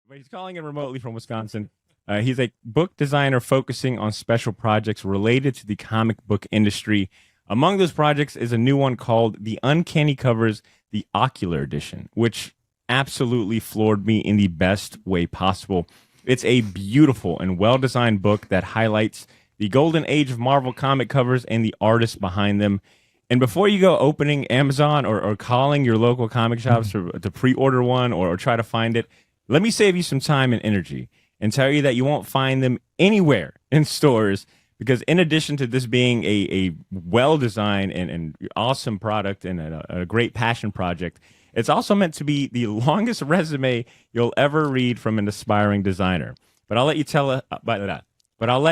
but he's calling in remotely from Wisconsin. He's a book designer focusing on special projects related to the comic book industry. Among those projects is a new one called the Uncanny Covers, the Ocular Edition, which absolutely floored me in the best way possible. It's a beautiful and well-designed book that highlights the golden age of Marvel comic covers and the artists behind them. And before you go opening Amazon or calling your local comic shops to pre-order one or try to find it, let me save you some time and energy and tell you that you won't find them anywhere in stores, because in addition to this being a well-designed and awesome product and a great passion project, it's also meant to be the longest resume you'll ever read from an aspiring designer. But I'll let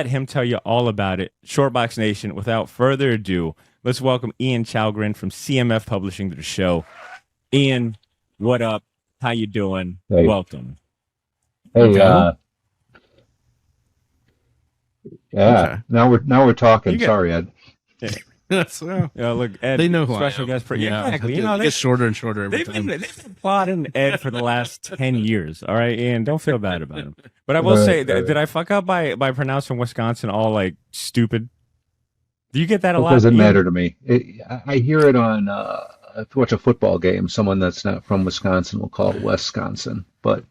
him tell you all about it. Shortbox Nation, without further ado, let's welcome Ian Chalgren from CMF Publishing to the show. Ian, what up? How you doing? Hey. Welcome. Hey, Okay. yeah. Okay. Now we're talking. You Sorry, Ed. That's well, Yeah, look, Ed, they know who special I am. guest for Yeah, exactly. it You know, gets shorter and shorter every they've time. been plotting Ed for the last 10 years. All right, Ian, don't feel bad about him. But I will say, did I fuck up by pronouncing Wisconsin all like stupid? Do you get that a It lot? doesn't Ian? matter to me. I hear it on if you watch a football game. Someone that's not from Wisconsin will call it Wisconsin, but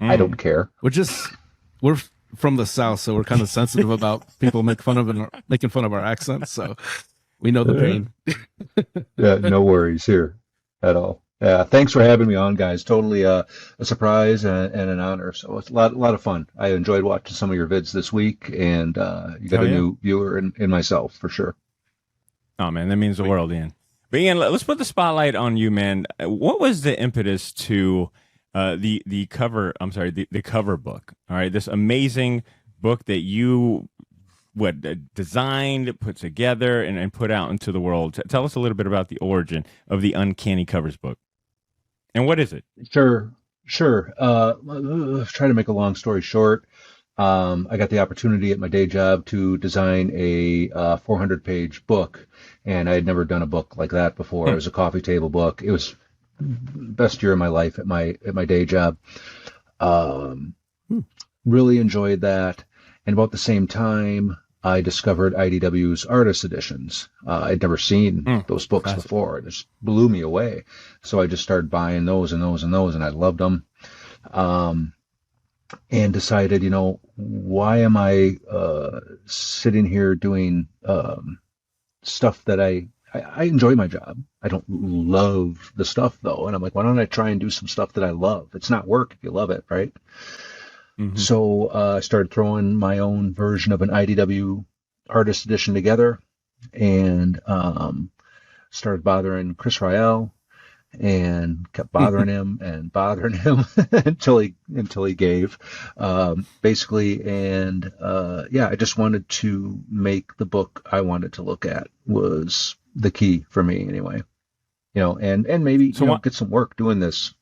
I don't care. We're from the South, so we're kind of sensitive about people making fun of our accents. So we know the pain. Yeah, no worries here at all. Yeah, thanks for having me on, guys. Totally a surprise and an honor. So it's a lot of fun. I enjoyed watching some of your vids this week, and you got Oh, a yeah. new viewer in myself for sure. Oh man, that means the world, Ian. But Ian, let's put the spotlight on you, man. What was the impetus to the cover? I'm sorry, the cover book. All right, this amazing book that you designed, put together, and put out into the world. Tell us a little bit about the origin of the Uncanny Covers book, and what is it? Sure. Try to make a long story short. I got the opportunity at my day job to design a 400-page book, and I had never done a book like that before. It was a coffee table book. It was best year of my life at my day job. Really enjoyed that, and about the same time, I discovered IDW's artist editions. I'd never seen those books before. It just blew me away. So I just started buying those and those and those, and I loved them. And decided, why am I sitting here doing stuff that I enjoy my job. I don't love the stuff though. And I'm like, why don't I try and do some stuff that I love? It's not work if you love it, right? Mm-hmm. So I started throwing my own version of an IDW artist edition together, and started bothering Chris Rael, and kept bothering him and bothering him until he gave, basically. And yeah, I just wanted to make the book I wanted to look at was the key for me anyway. And maybe get some work doing this.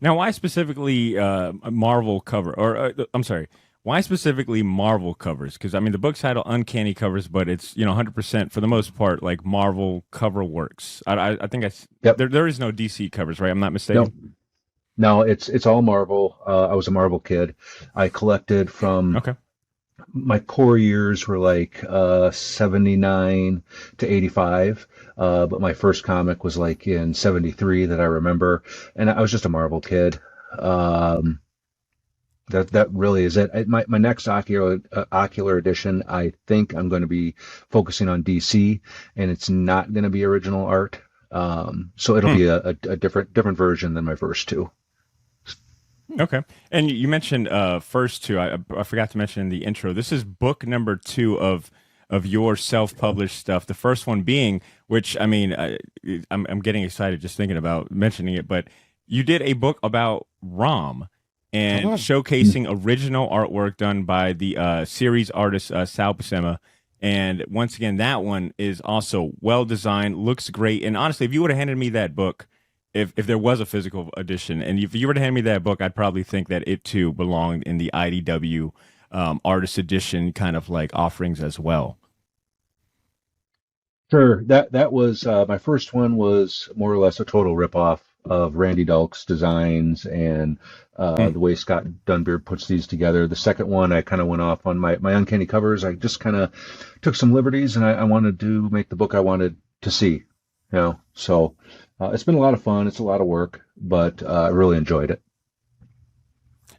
Now, why specifically Marvel cover? Or I'm sorry, why specifically Marvel covers? Because I mean, the book's titled Uncanny Covers, but it's 100% for the most part like Marvel cover works. I think Yep. there is no DC covers, right? I'm not mistaken. No, it's all Marvel. I was a Marvel kid. I collected from my core years were like 79 to 85. But my first comic was like in 73 that I remember. And I was just a Marvel kid. That really is it. My next ocular edition, I think I'm going to be focusing on DC, and it's not going to be original art. So it'll be a different version than my first two. Okay. And you mentioned first two. I forgot to mention in the intro. This is book number 2 of your self-published stuff. The first one being, which I mean, I'm getting excited just thinking about mentioning it, but you did a book about Rom and showcasing original artwork done by the series artist Sal Buscema. And once again, that one is also well designed, looks great. And honestly, if you would have handed me that book, if there was a physical edition, and if you were to hand me that book, I'd probably think that it too belonged in the IDW artist edition kind of like offerings as well. Sure. That was my first one was more or less a total ripoff of Randy Dalk's designs and the way Scott Dunbeard puts these together. The second one, I kind of went off on my Uncanny Covers. I just kind of took some liberties, and I wanted to make the book I wanted to see. So it's been a lot of fun. It's a lot of work, but I really enjoyed it.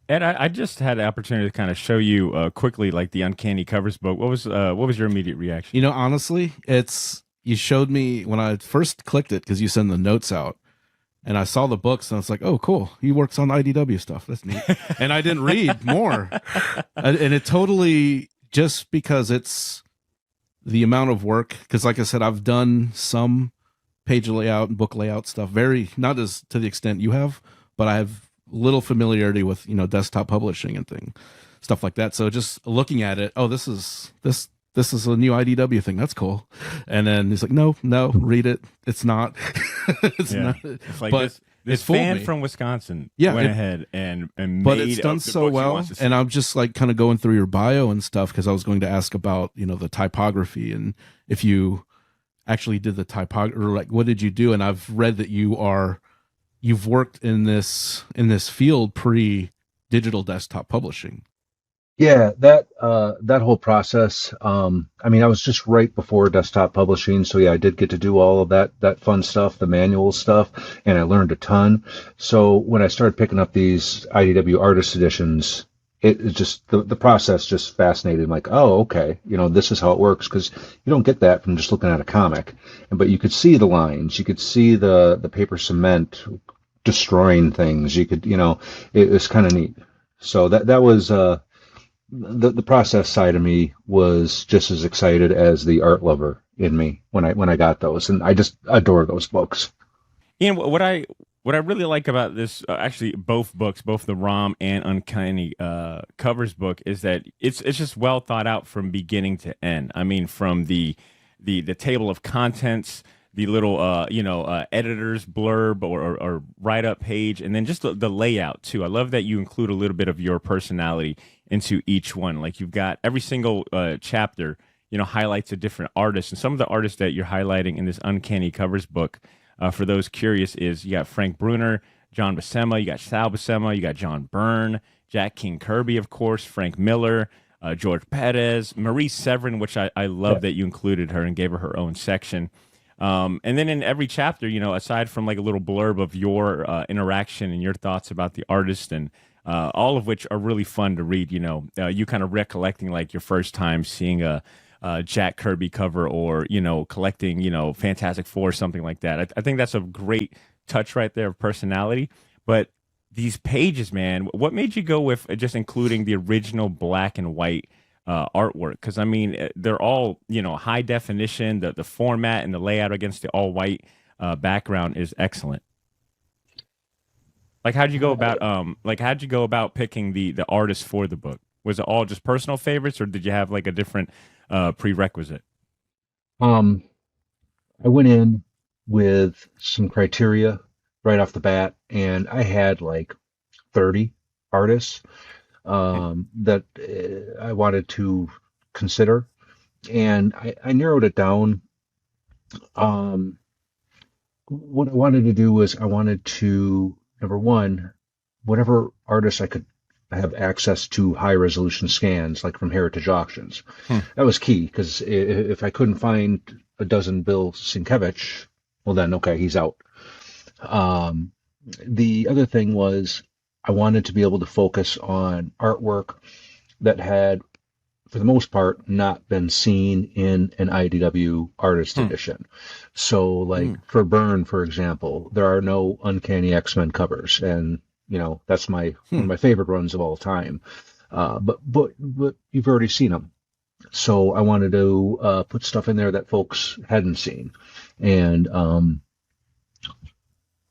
Ed, I just had the opportunity to kind of show you quickly, like the Uncanny Covers book. What was your immediate reaction? Honestly, you showed me when I first clicked it because you send the notes out, and I saw the books, and I was like, "Oh, cool! He works on IDW stuff. That's neat." And I didn't read more, and it totally just because it's the amount of work. Because, like I said, I've done some page layout and book layout stuff, not as to the extent you have, but I have little familiarity with desktop publishing and stuff like that. So just looking at it, oh, this is a new IDW thing. That's cool. And then he's like, no, read it. It's not. It's not. It's like but this fan from Wisconsin went ahead and made. But it's done so well. And I'm just like kind of going through your bio and stuff because I was going to ask about the typography and if you actually did the typography or like what did you do? And I've read that you've worked in this field pre-digital desktop publishing. Yeah, that whole process. I was just right before desktop publishing, so yeah, I did get to do all of that fun stuff, the manual stuff, and I learned a ton. So when I started picking up these IDW artist editions, it just the process just fascinated. Like, oh, okay, this is how it works, because you don't get that from just looking at a comic. But you could see the lines, you could see the paper cement destroying things. You could, it was kind of neat. So that was the process side of me was just as excited as the art lover in me when I got those, and I just adore those books. Ian, what I really like about this, actually both books, both the ROM and Uncanny Covers book, is that it's just well thought out from beginning to end. I mean, from the table of contents, the little editor's blurb or write-up page, and then just the layout too. I love that you include a little bit of your personality into each one. Like you've got every single chapter, highlights a different artist, and some of the artists that you're highlighting in this Uncanny Covers book, for those curious, is you got Frank Bruner, John Buscema, you got Sal Buscema, you got John Byrne, Jack King Kirby, of course, Frank Miller, George Perez, Marie Severin, which I love that you included her and gave her her own section. And then in every chapter, aside from like a little blurb of your interaction and your thoughts about the artist, and all of which are really fun to read, you kind of recollecting like your first time seeing a Jack Kirby cover, or collecting Fantastic Four or something like that. I think that's a great touch right there of personality. But these pages, man, what made you go with just including the original black and white artwork? Because I mean, they're all high definition. The format and the layout against the all white background is excellent. Like, how'd you go about picking the artist for the book? Was it all just personal favorites, or did you have like a different prerequisite? I went in with some criteria right off the bat, and I had like 30 artists that I wanted to consider, and I narrowed it down. What I wanted to do was I wanted to, number one, whatever artist I could have access to high resolution scans, like from Heritage Auctions. That was key, because if I couldn't find a dozen Bill Sienkiewicz, well then, okay, he's out. The other thing was I wanted to be able to focus on artwork that had, for the most part, not been seen in an IDW artist edition. So like for Byrne, for example, there are no Uncanny X-Men covers, and that's one of my favorite runs of all time. But you've already seen them. So I wanted to put stuff in there that folks hadn't seen. And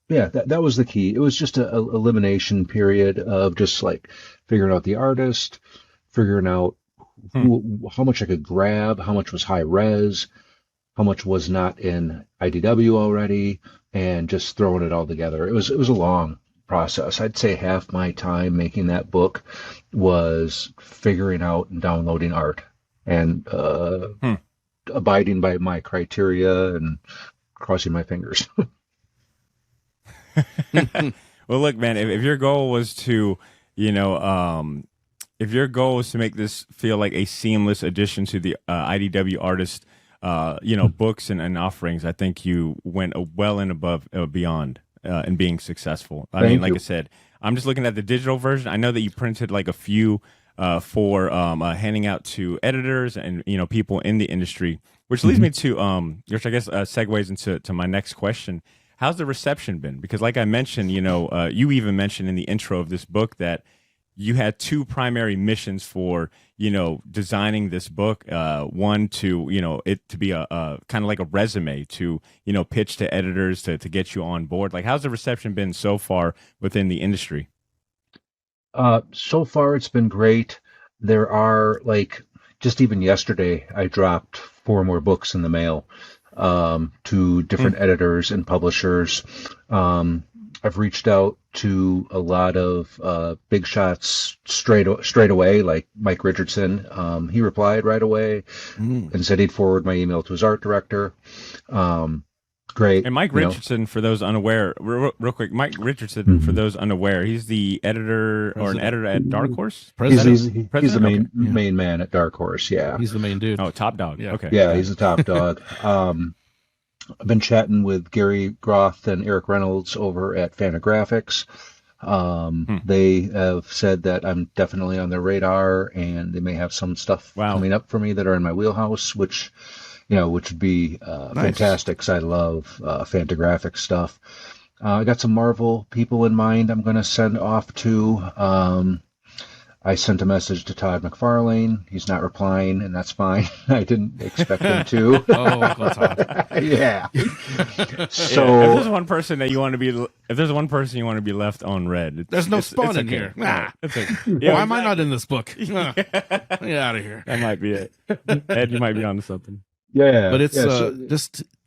that was the key. It was just a elimination period of just like figuring out the artist, figuring out how much I could grab, how much was high res, how much was not in IDW already, and just throwing it all together. It was a long process. I'd say half my time making that book was figuring out and downloading art and abiding by my criteria and crossing my fingers. Well, look, man, if your goal was to, if your goal is to make this feel like a seamless addition to the IDW artist, books and offerings, I think you went well and above beyond in being successful. I mean, like I said, I'm just looking at the digital version. I know that you printed like a few for handing out to editors and people in the industry, which leads me to which I guess segues into my next question. How's the reception been? Because like I mentioned, you even mentioned in the intro of this book that you had two primary missions for, designing this book. One to, it to be a kind of like a resume to, pitch to editors to get you on board. Like, how's the reception been so far within the industry? So far, it's been great. There are just even yesterday, I dropped 4 more books in the mail to different editors and publishers. I've reached out to a lot of big shots straight away, like Mike Richardson. He replied right away and said he'd forward my email to his art director. Great. And Mike Richardson, for those unaware, real quick, Mike Richardson, for those unaware, he's the editor or an editor at Dark Horse? He's the main man at Dark Horse, yeah. He's the main dude. Oh, top dog. Yeah. Okay. Yeah, he's the top dog. I've been chatting with Gary Groth and Eric Reynolds over at Fantagraphics. They have said that I'm definitely on their radar, and they may have some stuff coming up for me that are in my wheelhouse, which would be fantastic, because I love Fantagraphics stuff. I got some Marvel people in mind I'm going to send off to. I sent a message to Todd McFarlane. He's not replying, and that's fine. I didn't expect him to. Oh, Uncle Todd. Yeah. So if there's one person that you want to be, if there's one person you want to be left on red, there's no spawn in here. Why am I not in this book? Get out of here. That might be it. Ed, you might be onto something. Yeah, but it's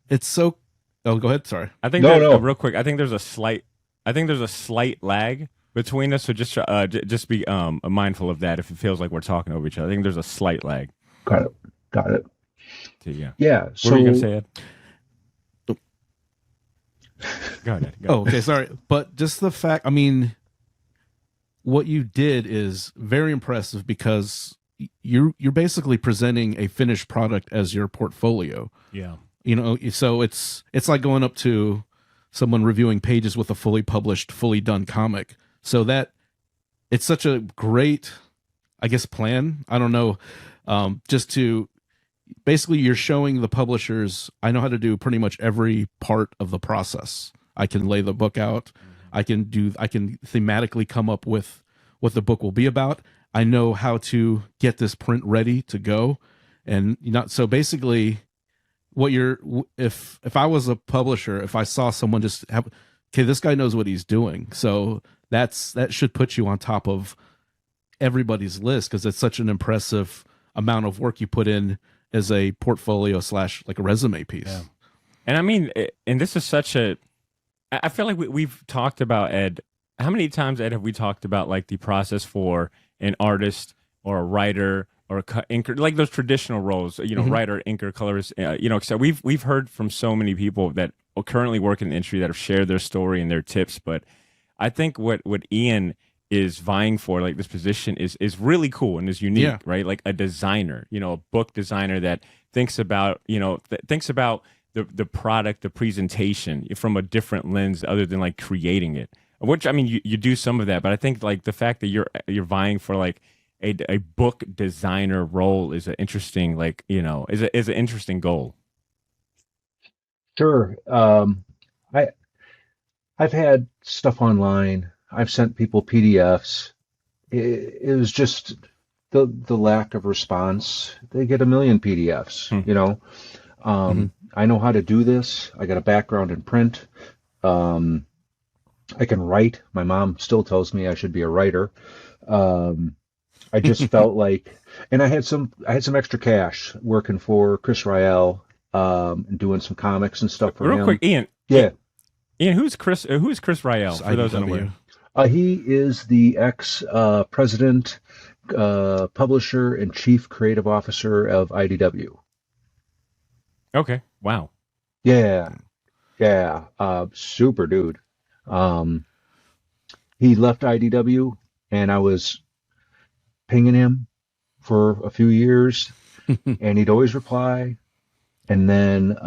it's so. Oh, go ahead. Sorry. I think real quick. I think there's a slight lag between us, so just be mindful of that if it feels like we're talking over each other. I think there's a slight lag. Got it. Yeah. So, what were you gonna say, Ed? Go ahead. Oh, okay. Sorry, but just the fact. I mean, what you did is very impressive, because you're basically presenting a finished product as your portfolio. Yeah. So it's like going up to someone reviewing pages with a fully published, fully done comic. So that it's such a great, I guess, plan. I don't know. Just to basically, you're showing the publishers, I know how to do pretty much every part of the process. I can lay the book out. I can thematically come up with what the book will be about. I know how to get this print ready to go. And so basically, if I was a publisher, if I saw someone just have, okay, this guy knows what he's doing. So that should put you on top of everybody's list, because it's such an impressive amount of work you put in as a portfolio / like a resume piece. Yeah. And I mean, and this is I feel like we've talked about, Ed, how many times, Ed, have we talked about like the process for an artist or a writer or a inker, like those traditional roles, writer, inker, colorist, so we've heard from so many people that currently work in the industry that have shared their story and their tips. But I think what Ian is vying for, like this position, is really cool and is unique, right? Like a designer, a book designer that thinks about, the product, the presentation from a different lens other than like creating it. Which, I mean, you do some of that, but I think like the fact that you're vying for like a book designer role is an interesting, is an interesting goal. Sure. I've had stuff online. I've sent people PDFs. It was just the lack of response. They get a million PDFs, I know how to do this. I got a background in print. I can write. My mom still tells me I should be a writer. I just felt like, and I had some extra cash working for Chris Rael, and doing some comics and stuff for him. Real quick, Ian. Yeah. Ian, who's Chris Rael, for those unaware? He is the ex-president, publisher, and chief creative officer of IDW. Okay. Wow. Yeah. Super dude. Um, he left IDW, and I was pinging him for a few years, and he'd always reply. And then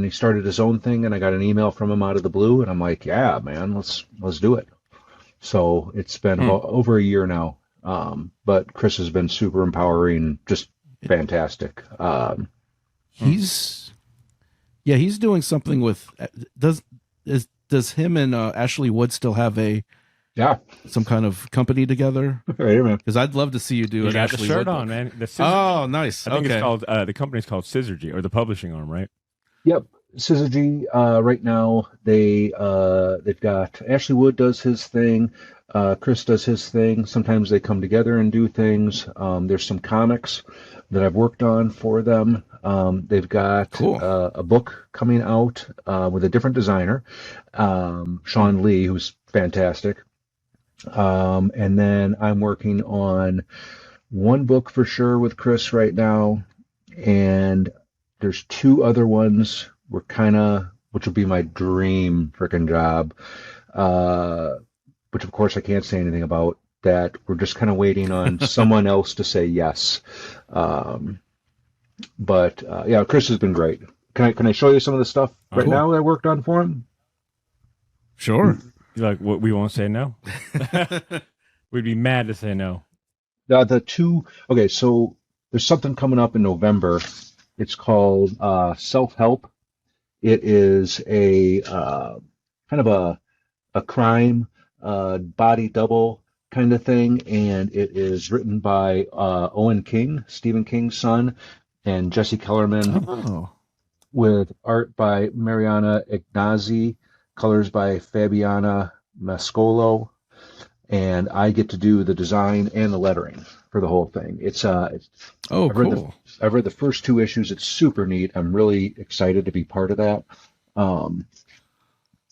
he started his own thing, and I got an email from him out of the blue, and I'm like, yeah, man, let's do it. So it's been about over a year now. But Chris has been super empowering, just fantastic. He's doing something with does him and Ashley Wood still have some kind of company together? Right here, man. Because I'd love to see you do You an got the Ashley shirt Wood on, book. man. The Oh, nice. I think Okay. it's called the company's called Syzygy, or the publishing arm, right? Yep. Syzygy, right now they've got Ashley Wood does his thing, Chris does his thing. Sometimes they come together and do things. There's some comics that I've worked on for them. They've got Cool. a book coming out with a different designer, Sean Lee, who's fantastic. And then I'm working on one book for sure with Chris right now, and there's two other ones which will be my dream freaking job, which of course I can't say anything about. That we're just kind of waiting on someone else to say yes. But yeah, Chris has been great. Can I show you some of the stuff right Cool. now that I worked on for him? Sure. You're like, what? We won't say no. We'd be mad to say no. Okay, so there's something coming up in November. It's called Self-Help. It is a kind of a crime body double kind of thing, and it is written by Owen King, Stephen King's son, and Jesse Kellerman, Oh. with art by Mariana Ignazi, colors by Fabiana Mascolo, and I get to do the design and the lettering for the whole thing. Oh, cool. I've read the first two issues. It's super neat. I'm really excited to be part of that. And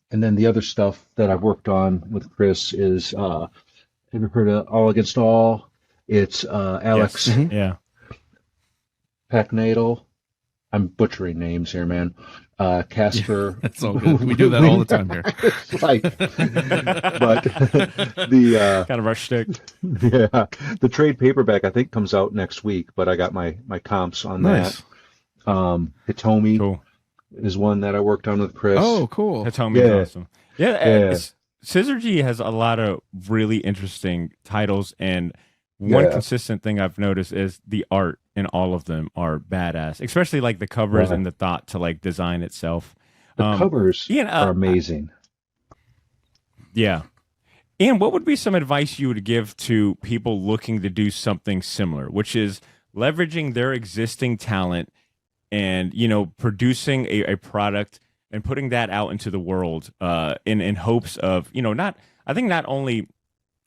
then the other stuff that I've worked on with Chris is, have you heard of All Against All? It's Alex Yes. Yeah. Packnadel. I'm butchering names here, man. Casper. That's all good. We do that all the time here. Like, but the Kind of our shtick. yeah, the trade paperback I think comes out next week, but I got my comps on Nice. that. Hitomi Cool. is one that I worked on with Chris. Oh, cool. That's how me Yeah. awesome. Yeah. Yeah. Syzygy has a lot of really interesting titles, and one Yeah. consistent thing I've noticed is the art in all of them are badass, especially like the covers Yeah. and the thought to like design itself. The covers Ian, are amazing. Yeah. And what would be some advice you would give to people looking to do something similar, which is leveraging their existing talent and, producing a product and putting that out into the world in hopes of, not only,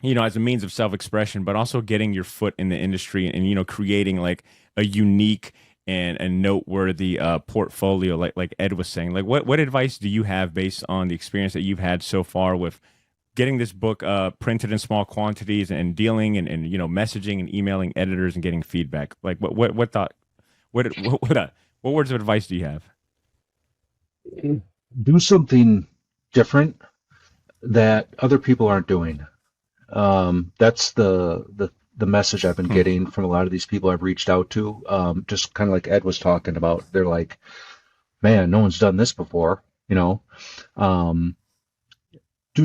as a means of self-expression, but also getting your foot in the industry and, creating like a unique and noteworthy portfolio, like Ed was saying. Like, what advice do you have based on the experience that you've had so far with getting this book printed in small quantities and dealing and messaging and emailing editors and getting feedback? Like, what words of advice do you have? Do something different that other people aren't doing. That's the message I've been getting from a lot of these people I've reached out to. Just kind of like Ed was talking about. They're like, man, no one's done this before, do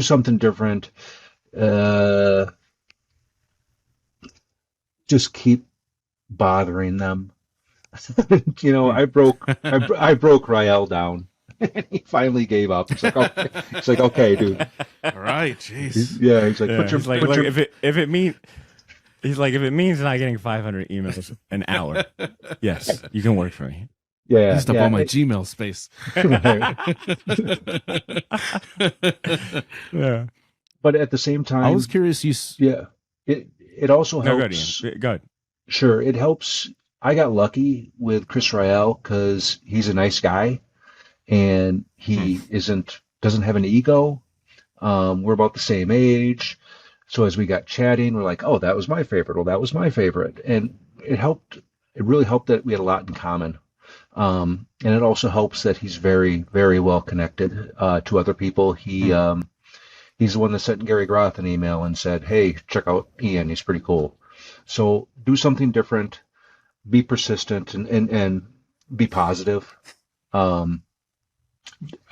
something different. Just keep bothering them. I broke Rael down. And he finally gave up. He's like, okay, dude. All right. Jeez. Yeah, he's like, Yeah, he's like, look, if it means not getting 500 emails an hour, yes, you can work for me. yeah, Used up all my Gmail space. Yeah. But at the same time, I was curious. it also No, go ahead, helps. Ian. Go ahead. Sure, it helps. I got lucky with Chris Rael because he's a nice guy and he doesn't have an ego. We're about the same age. So as we got chatting, we're like, oh, that was my favorite. Well, that was my favorite. And it really helped that we had a lot in common. And it also helps that he's very, very well connected to other people. He he's the one that sent Gary Groth an email and said, hey, check out Ian, he's pretty cool. So do something different, be persistent, and be positive. I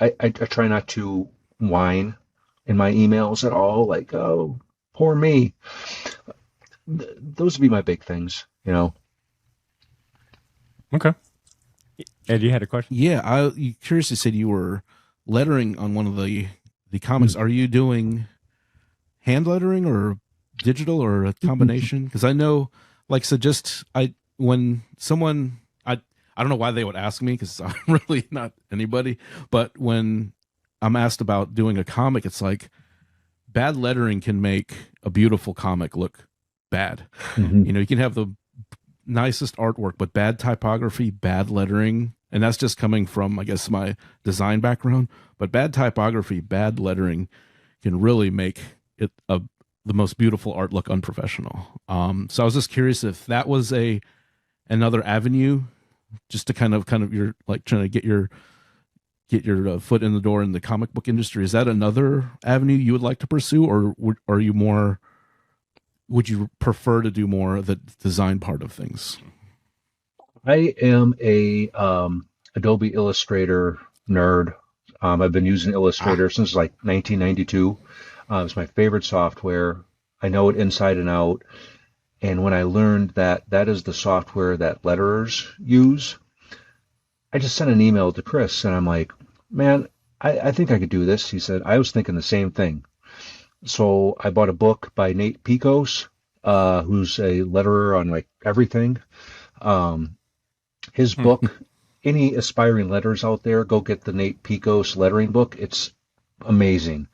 try not to whine in my emails at all, like, oh, poor me. Those would be my big things, you know. Okay. Ed, you had a question? Yeah, you curiously said you were lettering on one of the comics. Are you doing hand lettering or digital or a combination? Because I know, like, so just when someone I don't know why they would ask me because I'm really not anybody, but when I'm asked about doing a comic, it's like bad lettering can make a beautiful comic look bad. Mm-hmm. You know, you can have the nicest artwork, but bad typography, bad lettering, and that's just coming from, I guess, my design background. But bad typography, bad lettering can really make it the most beautiful art look unprofessional. So I was just curious if that was another avenue, just to kind of you're like trying to get your foot in the door in the comic book industry. Is that another avenue you would like to pursue, or are you more? Would you prefer to do more of the design part of things? I am a Adobe Illustrator nerd. I've been using Illustrator since like 1992. It's my favorite software. I know it inside and out. And when I learned that is the software that letterers use, I just sent an email to Chris and I'm like, man, I think I could do this. He said, I was thinking the same thing. So I bought a book by Nate Picos, who's a letterer on like everything. His book, any aspiring letterers out there, go get the Nate Picos lettering book. It's amazing.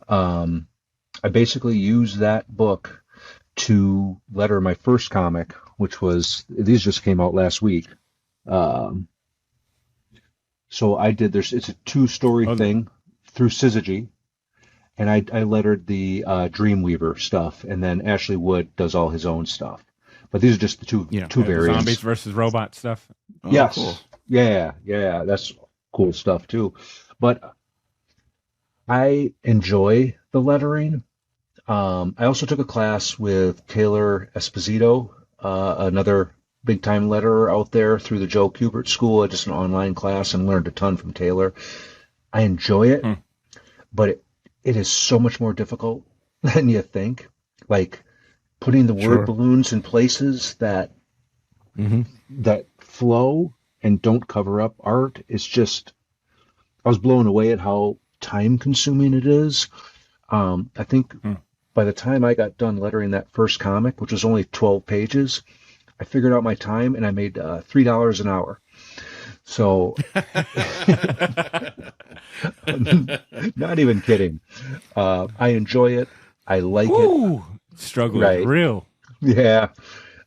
I basically used that book to letter my first comic, which was, these just came out last week. So I did, it's a 2-story thing through Syzygy. And I lettered the Dreamweaver stuff, and then Ashley Wood does all his own stuff. But these are just the two variants. Zombies versus robot stuff. Oh, yes. Cool. Yeah, that's cool stuff too. But I enjoy the lettering. I also took a class with Taylor Esposito, another big-time letterer out there through the Joe Kubert School, just an online class, and learned a ton from Taylor. I enjoy it, but it is so much more difficult than you think. Like putting the word balloons in places that that flow and don't cover up art is just, I was blown away at how time consuming it is. I think by the time I got done lettering that first comic, which was only 12 pages, I figured out my time and I made $3 an hour. So, not even kidding. I enjoy it. I like it. Struggle is real. Yeah.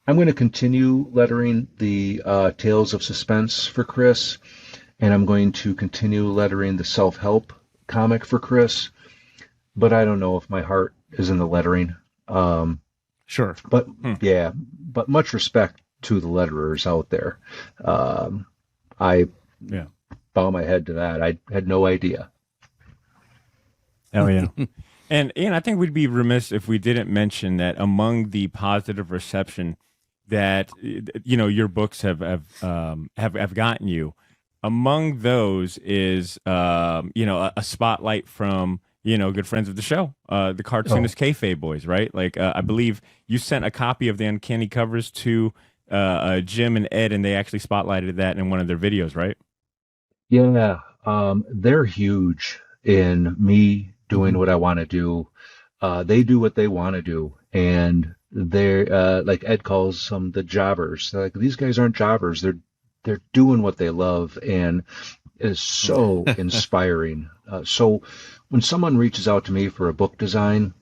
I'm going to continue lettering the Tales of Suspense for Chris, and I'm going to continue lettering the self-help comic for Chris, but I don't know if my heart is in the lettering. Sure. But yeah, but much respect to the letterers out there. I bow my head to that. I had no idea. Hell yeah. And Ian, I think we'd be remiss if we didn't mention that among the positive reception that your books have gotten you, among those is a spotlight from good friends of the show, the cartoonist Kayfabe Boys, right? Like I believe you sent a copy of the Uncanny Covers to Jim and Ed, and they actually spotlighted that in one of their videos, right? Yeah, they're huge in me doing what I want to do. They do what they want to do, and they're like Ed calls them the jobbers. Like, these guys aren't jobbers; they're doing what they love, and it is so inspiring. So when someone reaches out to me for a book design,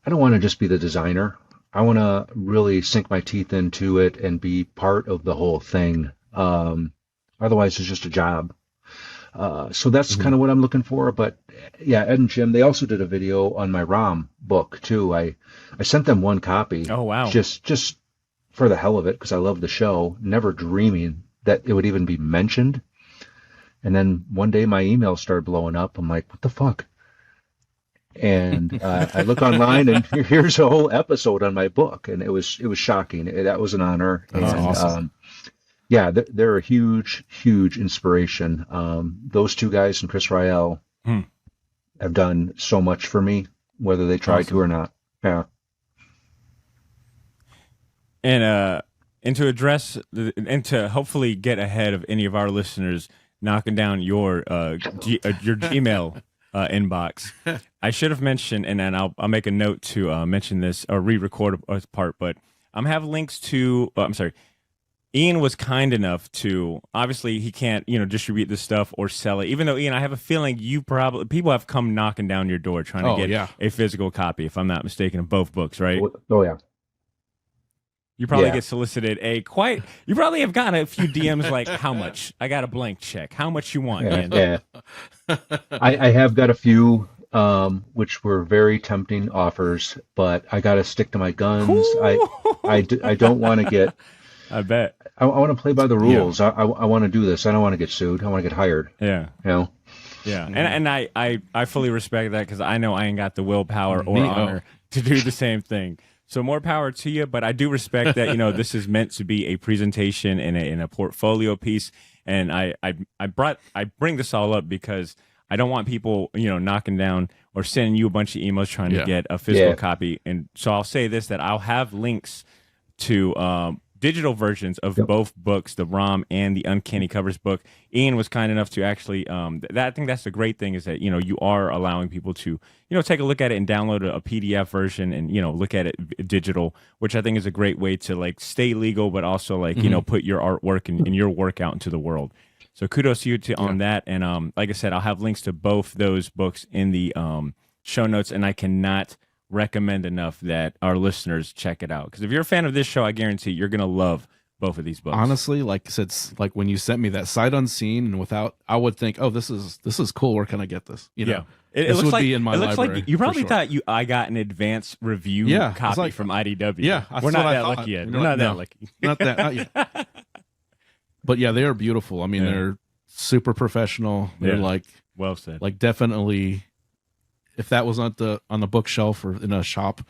I don't want to just be the designer. I want to really sink my teeth into it and be part of the whole thing. Otherwise, it's just a job. So that's kind of what I'm looking for. But yeah, Ed and Jim, they also did a video on my ROM book too. I sent them one copy. Oh, wow. Just for the hell of it, because I love the show, never dreaming that it would even be mentioned. And then one day my email started blowing up. I'm like, what the fuck? And I look online, and here's a whole episode on my book, and it was shocking. That was an honor. That's and, awesome. Yeah, they're a huge inspiration. Those two guys and Chris Rael have done so much for me, whether they tried to or not. Yeah. And to address and to hopefully get ahead of any of our listeners knocking down your Gmail inbox, I should have mentioned, and then I'll make a note to mention this or re-record a part. But I'm have links to. I'm sorry. Ian was kind enough to, obviously he can't, distribute this stuff or sell it. Even though, Ian, I have a feeling people have come knocking down your door trying to get a physical copy, if I'm not mistaken, of both books, right? Oh yeah. You probably get solicited you probably have gotten a few DMs like, how much? I got a blank check. How much you want, Ian? Yeah. I have got a few, which were very tempting offers, but I got to stick to my guns. I don't want to get... I bet. I want to play by the rules. Yeah. I want to do this. I don't want to get sued. I want to get hired. Yeah. Yeah. And I fully respect that because I know I ain't got the willpower or honor to do the same thing. So more power to you, but I do respect that, this is meant to be a presentation and a portfolio piece. And I bring this all up because I don't want people, knocking down or sending you a bunch of emails trying to get a physical copy. And so I'll say this, that I'll have links to digital versions of both books, the ROM and the Uncanny Covers book. Ian was kind enough to actually, I think that's the great thing is that, you are allowing people to, take a look at it and download a PDF version and, look at it digital, which I think is a great way to like stay legal, but also like, put your artwork and your work out into the world. So kudos to you on that. And like I said, I'll have links to both those books in the show notes, and I cannot recommend enough that our listeners check it out, because if you're a fan of this show, I guarantee you're gonna love both of these books. Honestly, like I said, like when you sent me that sight unseen, and I would think, oh, this is cool. Where can I get this? It this looks would like be in my it looks library. Like you probably thought I got an advanced review copy from IDW. Yeah, we're not that lucky yet. We're not that lucky. Not yet. But yeah, they are beautiful. I mean, they're super professional. They're like well said. Like definitely. If that was on the bookshelf or in a shop,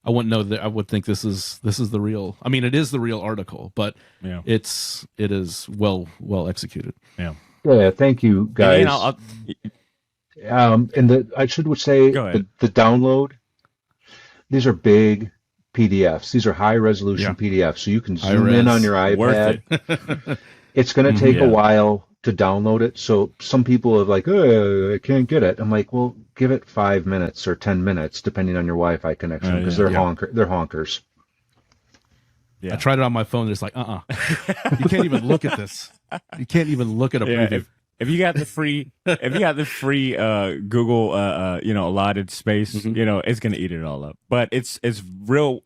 I wouldn't know that. I would think this is the real. I mean, it is the real article, but it is well executed. Yeah. Thank you, guys. And I should say the download. These are big PDFs. These are high resolution PDFs, so you can zoom in on your iPad. It's going to take a while to download it. So some people are like, oh, I can't get it. I'm like, well, give it 5 minutes or 10 minutes, depending on your Wi-Fi connection, because they're honkers. Yeah. I tried it on my phone. It's like, you can't even look at this. You can't even look at a preview. If you got the free, Google, allotted space, it's gonna eat it all up. But it's well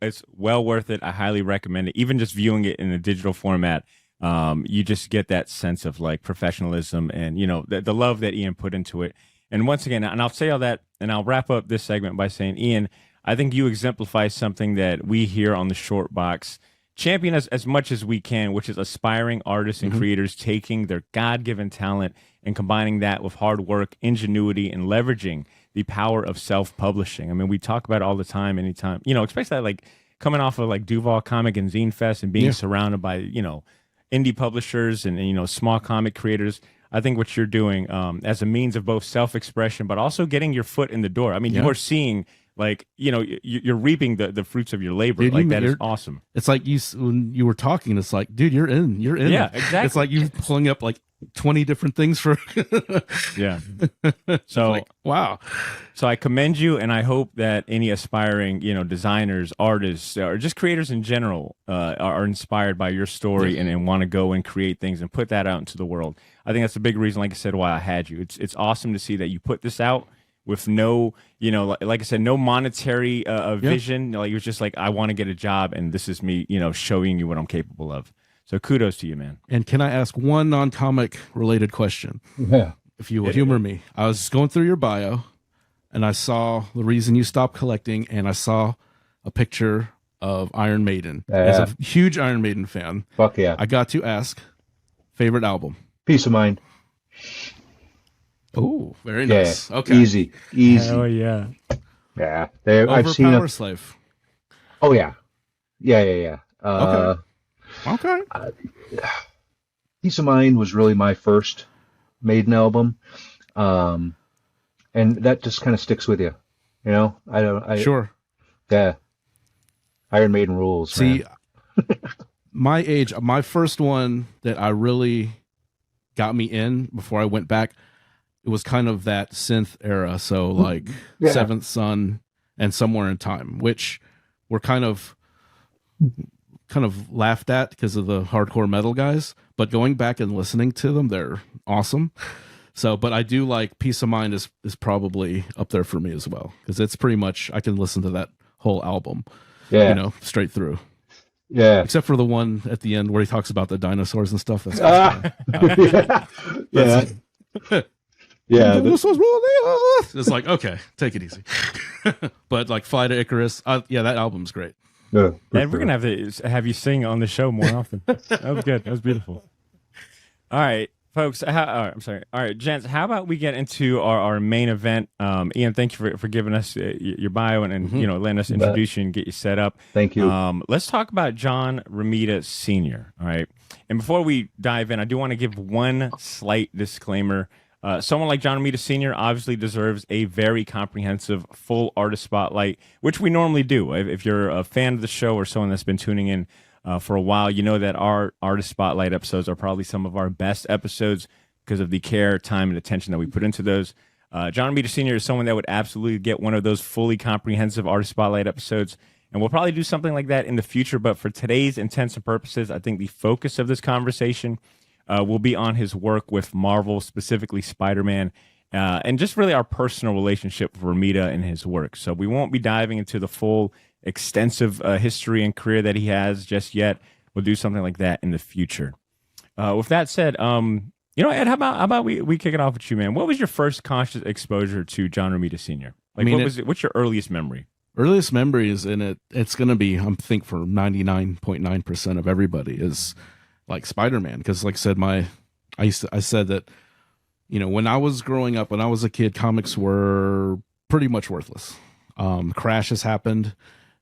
worth it. I highly recommend it. Even just viewing it in a digital format. You just get that sense of like professionalism and, the love that Ian put into it. And once again, and I'll say all that, and I'll wrap up this segment by saying, Ian, I think you exemplify something that we here on the Short Box champion as much as we can, which is aspiring artists and creators taking their God-given talent and combining that with hard work, ingenuity, and leveraging the power of self-publishing. I mean, we talk about it all the time, anytime, especially like coming off of like Duval Comic and Zine Fest and being surrounded by, indie publishers and small comic creators. I think what you're doing as a means of both self-expression, but also getting your foot in the door. I mean, you are seeing like you're reaping the fruits of your labor. Dude, that is awesome. It's like when you were talking. It's like, dude, you're in. Yeah, exactly. It's like you're pulling up like 20 different things for. So like, wow. So I commend you, and I hope that any aspiring, designers, artists, or just creators in general are inspired by your story and want to go and create things and put that out into the world. I think that's a big reason, like I said, why I had you. It's awesome to see that you put this out with no, like I said, no monetary vision. Like it was just like, I want to get a job, and this is me, showing you what I'm capable of. So kudos to you, man. And can I ask one non-comic related question? Yeah. If you will humor me. I was going through your bio, and I saw the reason you stopped collecting, and I saw a picture of Iron Maiden. As a huge Iron Maiden fan, fuck yeah, I got to ask, favorite album? Peace of Mind. Oh, very nice. Okay. Easy. Oh, yeah. Yeah, I've seen Power them. Slave. Oh yeah, yeah. Okay. Peace of Mind was really my first Maiden album, and that just kind of sticks with you. You know, Sure. yeah. Iron Maiden rules, See, man. my age, my first one that I really got me in before I went back, it was kind of that synth era. So like Yeah. Seventh Son and Somewhere in Time, which were kind of laughed at because of the hardcore metal guys. But going back and listening to them, they're awesome. So, but I do like Peace of Mind is probably up there for me as well, because it's pretty much, I can listen to that whole album, Yeah. you know, straight through. Yeah. Except for the one at the end where he talks about the dinosaurs and stuff. That's yeah. Yeah. Dinosaurs, it's like, okay, take it easy. But like Fly to Icarus, yeah, that album's great. Yeah, And we're gonna have you sing on the show more often. That was good. That was beautiful. All right, folks. I'm sorry. All right, gents. How about we get into our main event? Ian, thank you for giving us your bio and you know, letting us introduce you and get you set up. Thank you. Let's talk about John Romita Sr. All right. And before we dive in, I do want to give one slight disclaimer. Someone like John Romita Sr. obviously deserves a very comprehensive, full artist spotlight, which we normally do. If you're a fan of the show or someone that's been tuning in for a while, you know that our artist spotlight episodes are probably some of our best episodes because of the care, time, and attention that we put into those. John Romita Sr. is someone that would absolutely get one of those fully comprehensive artist spotlight episodes, and we'll probably do something like that in the future. But for today's intents and purposes, I think the focus of this conversation will be on his work with Marvel, specifically Spider-Man, and just really our personal relationship with Romita and his work. So we won't be diving into the full extensive history and career that he has just yet. We'll do something like that in the future. With that said, you know, Ed, how about we kick it off with you, man? What was your first conscious exposure to John Romita Sr.? Like, what's your earliest memory? Earliest memories in it's going to be, I think, for 99.9% of everybody is like Spider-Man, because like I said, I said that, you know, when I was growing up, when I was a kid, comics were pretty much worthless. Crashes happened.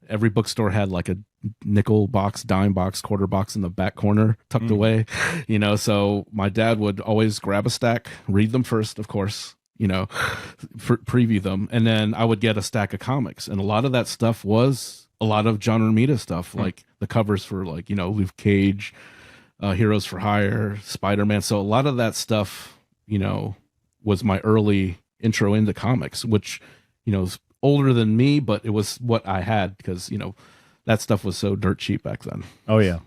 Every bookstore had like a nickel box, dime box, quarter box in the back corner tucked away, you know, so my dad would always grab a stack, read them first, of course, you know, preview them, and then I would get a stack of comics, and a lot of that stuff was a lot of John Romita stuff, like the covers for, like, you know, Luke Cage, Heroes for Hire, Spider-Man. So a lot of that stuff, you know, was my early intro into comics, which, you know, is older than me, but it was what I had because, you know, that stuff was so dirt cheap back then. Oh yeah.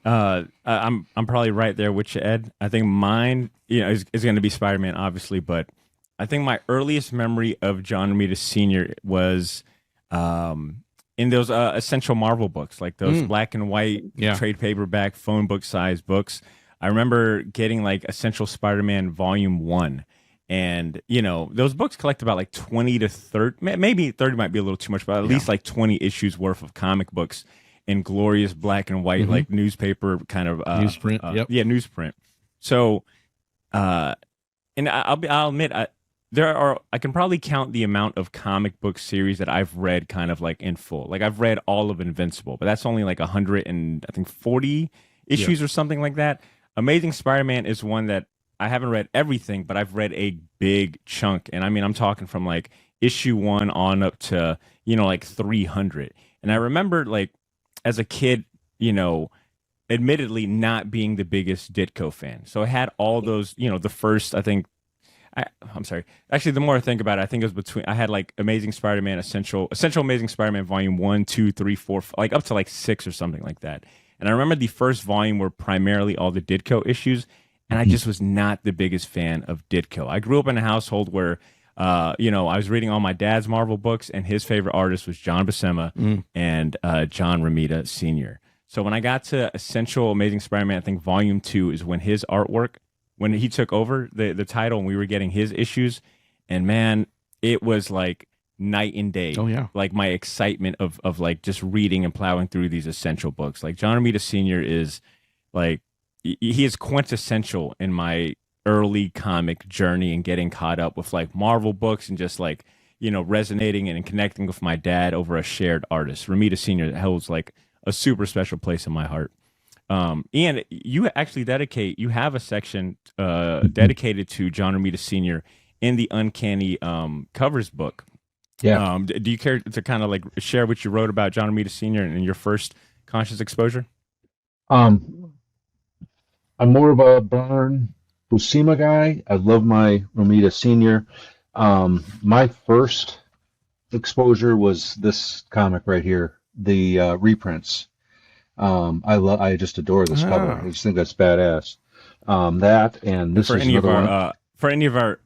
I'm probably right there with you, Ed. I think mine, you know, is going to be Spider-Man, obviously, but I think my earliest memory of John Romita Sr. was in those essential Marvel books, like those black and white trade paperback phone book size books. I remember getting like Essential Spider-Man Volume 1. And, you know, those books collect about like 20 to 30, maybe 30 might be a little too much, but at least like 20 issues worth of comic books in glorious black and white, like newspaper kind of newsprint. Yeah, newsprint. So, and I'll admit, I can probably count the amount of comic book series that I've read kind of like in full. Like I've read all of Invincible, but that's only like 140 issues or something like that. Amazing Spider-Man is one that I haven't read everything, but I've read a big chunk. And I mean, I'm talking from like issue 1 on up to, you know, like 300. And I remember like as a kid, you know, admittedly not being the biggest Ditko fan. So I had all those, you know, the first, I'm sorry. Actually, the more I think about it, I think it was I had like Amazing Spider-Man, Essential Amazing Spider-Man Volume 1, 2, 3, 4, like up to like 6 or something like that. And I remember the first volume were primarily all the Ditko issues. And I just was not the biggest fan of Ditko. I grew up in a household where, you know, I was reading all my dad's Marvel books, and his favorite artist was John Buscema and John Romita Sr. So when I got to Essential Amazing Spider-Man, I think Volume 2 is when his artwork, when he took over the title and we were getting his issues. And man, it was like night and day. Oh, yeah. Like my excitement of like just reading and plowing through these Essential books. Like John Romita Sr. is like, he is quintessential in my early comic journey and getting caught up with like Marvel books and just like, resonating and connecting with my dad over a shared artist. Romita Sr. holds like a super special place in my heart. Ian, you actually you have a section dedicated to John Romita Sr. in the Uncanny Covers book. Yeah. Do you care to kind of like share what you wrote about John Romita Sr. and your first conscious exposure? I'm more of a Barn Buscema guy. I love my Romita Sr. My first exposure was this comic right here, the reprints. I just adore this cover. I just think that's badass. That and this is another one. For any of our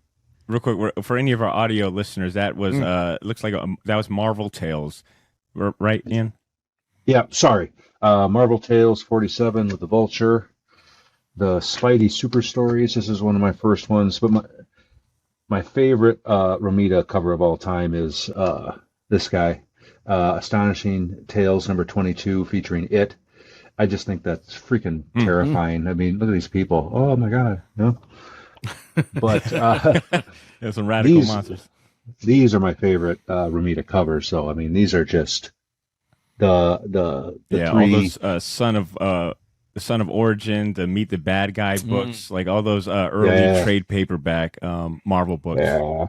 real quick, for any of our audio listeners, that was looks like that was Marvel Tales, right, Ian? Yeah, sorry. Marvel Tales 47 with the Vulture, the Spidey Super Stories. This is one of my first ones, but my favorite Romita cover of all time is this guy, Astonishing Tales number 22, featuring It. I just think that's freaking terrifying. I mean, look at these people. Oh my God, no. But there's some radical monsters. These are my favorite Romita covers. So I mean, these are just the three. All those Son of Origin, the Meet the Bad Guy books, like all those early trade paperback Marvel books. Yeah.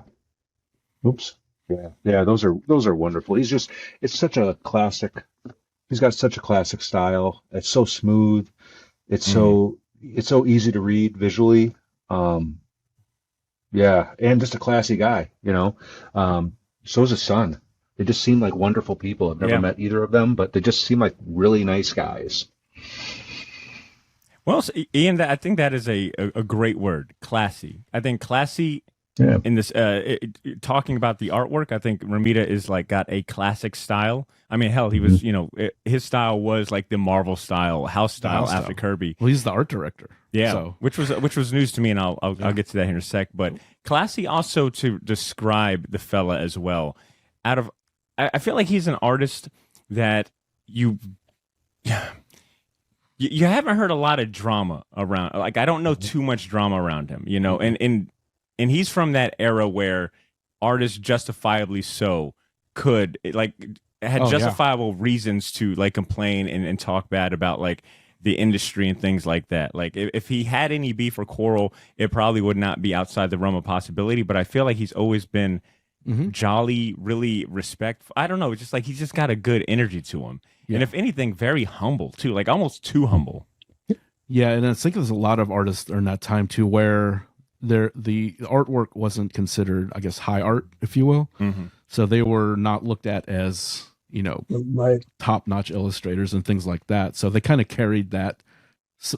Oops. Yeah. Those are wonderful. It's such a classic. He's got such a classic style. It's so smooth. It's so easy to read visually. Yeah, and just a classy guy, So is his son. They just seem like wonderful people. I've never met either of them, but they just seem like really nice guys. Well, Ian, I think that is a great word, classy. I think classy. Yeah. In this, talking about the artwork, I think Romita is like got a classic style. I mean, hell, he was, his style was like the Marvel style, house style after Kirby. Well, he's the art director. Yeah, so. which was news to me, and I'll get to that here in a sec. But classy also to describe the fella as well. I feel like he's an artist that you haven't heard a lot of drama around. Like I don't know too much drama around him, and he's from that era where artists justifiably so had justifiable reasons to like complain and talk bad about like the industry and things like that. Like if he had any beef or quarrel, it probably would not be outside the realm of possibility. But I feel like he's always been jolly, really respectful. I don't know. It's just like he's just got a good energy to him. Yeah. And if anything, very humble too, like almost too humble. Yeah. And I think there's a lot of artists during that time too, where the artwork wasn't considered, I guess, high art, if you will. So they were not looked at as, top-notch illustrators and things like that. So they kind of carried that.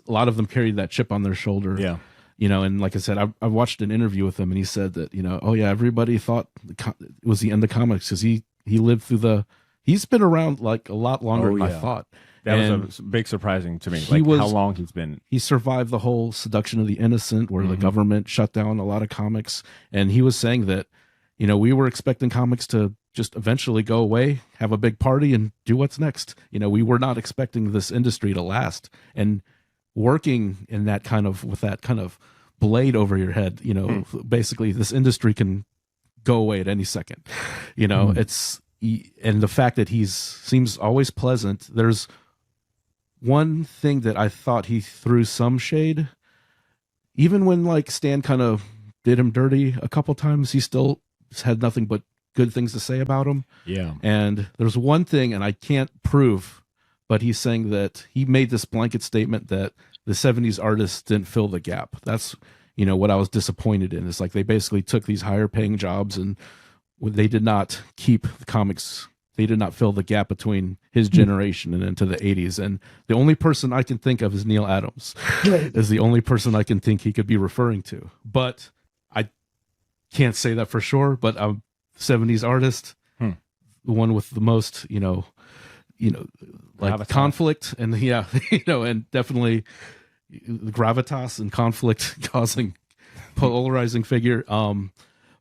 A lot of them carried that chip on their shoulder. Yeah. And like I said, I watched an interview with him, and he said that, everybody thought it was the end of comics because he lived through he's been around like a lot longer than I thought. That was a big surprising to me, how long he's been. He survived the whole seduction of the innocent where the government shut down a lot of comics. And he was saying that, we were expecting comics to just eventually go away, have a big party, and do what's next. We were not expecting this industry to last. And working in that with that kind of blade over your head, basically this industry can go away at any second. And the fact that seems always pleasant. There's one thing that I thought he threw some shade, even when like Stan kind of did him dirty a couple times, he still had nothing but good things to say about him. Yeah. And there's one thing, and I can't prove, but he's saying that he made this blanket statement that the 70s artists didn't fill the gap. That's, what I was disappointed in. It's like they basically took these higher paying jobs and they did not keep the comics. They did not fill the gap between his generation and into the 80s. And the only person I can think of is Neil Adams. Is the only person I can think he could be referring to. But I can't say that for sure. But I'm 70s artist, the one with the most, like conflict and and definitely the gravitas and conflict causing polarizing figure.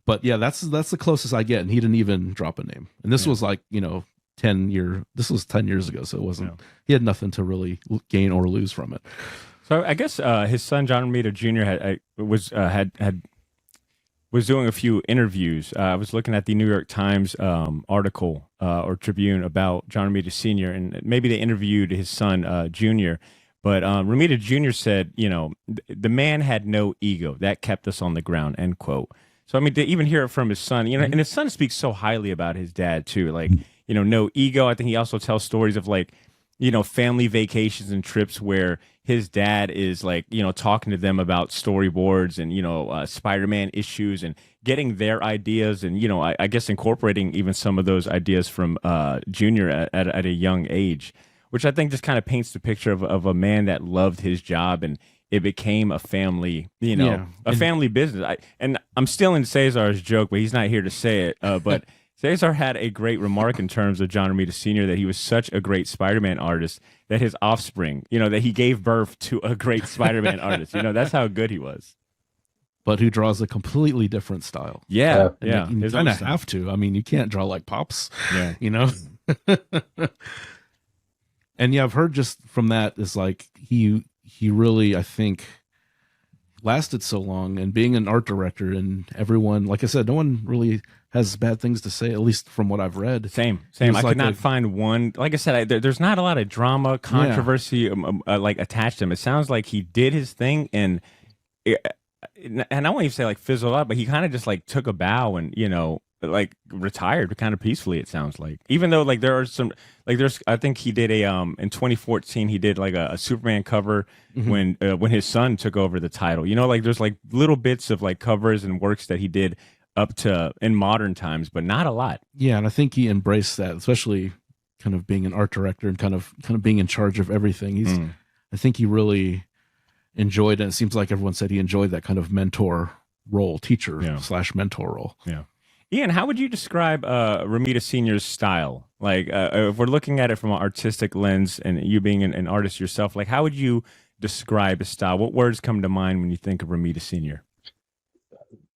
But yeah, that's the closest I get, and he didn't even drop a name. And this was like 10 years ago, so it wasn't. He had nothing to really gain or lose from it. So I guess his son John Romita Jr. had was doing a few interviews. I was looking at the New York Times article or Tribune about John Romita Sr., and maybe they interviewed his son, Junior. But Romita Jr. said, the man had no ego. That kept us on the ground, end quote. So, I mean, to even hear it from his son, and his son speaks so highly about his dad, too. Like, no ego. I think he also tells stories of, like, family vacations and trips where his dad is like, talking to them about storyboards and, Spider-Man issues and getting their ideas and, I guess incorporating even some of those ideas from Junior at a young age, which I think just kind of paints the picture of a man that loved his job and it became a family, family business. I'm still in Cesar's joke, but he's not here to say it. But Cesar had a great remark in terms of John Romita Sr. that he was such a great Spider-Man artist that his offspring, that he gave birth to a great Spider-Man artist. That's how good he was. But who draws a completely different style. Yeah. You kind of have to. I mean, you can't draw like Pops, And yeah, I've heard just from that is like he really, I think, lasted so long, and being an art director and everyone, like I said, no one really has bad things to say, at least from what I've read. Same. I could not find one. Like I said, there's not a lot of drama, controversy like attached to him. It sounds like he did his thing and I won't even say like fizzled out, but he kind of just like took a bow and, like retired kind of peacefully, it sounds like. Even though like there are some like I think he did in 2014 he did like a Superman cover when his son took over the title. Like there's like little bits of like covers and works that he did up to in modern times, but not a lot. Yeah, and I think he embraced that, especially kind of being an art director and kind of being in charge of everything. I think he really enjoyed it. It seems like everyone said he enjoyed that kind of mentor role, teacher / mentor role. Yeah. Ian, how would you describe Romita Sr.'s style? Like, if we're looking at it from an artistic lens and you being an artist yourself, like, how would you describe his style? What words come to mind when you think of Romita Sr.?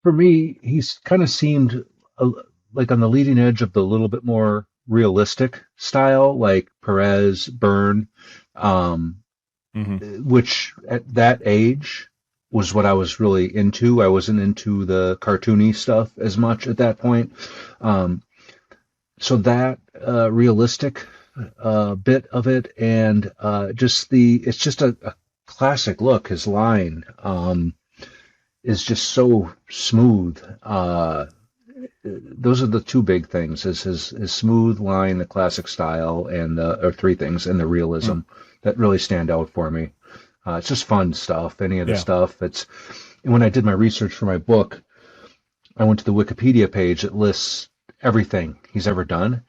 For me, he's kind of seemed like on the leading edge of the little bit more realistic style, like Perez, Byrne, which at that age was what I was really into. I wasn't into the cartoony stuff as much at that point. So that realistic bit of it, and it's just a classic look. His line is just so smooth. Those are the two big things: is his smooth line, the classic style, and or three things, and the realism that really stand out for me. It's just fun stuff. Any of the stuff. And when I did my research for my book, I went to the Wikipedia page that lists everything he's ever done.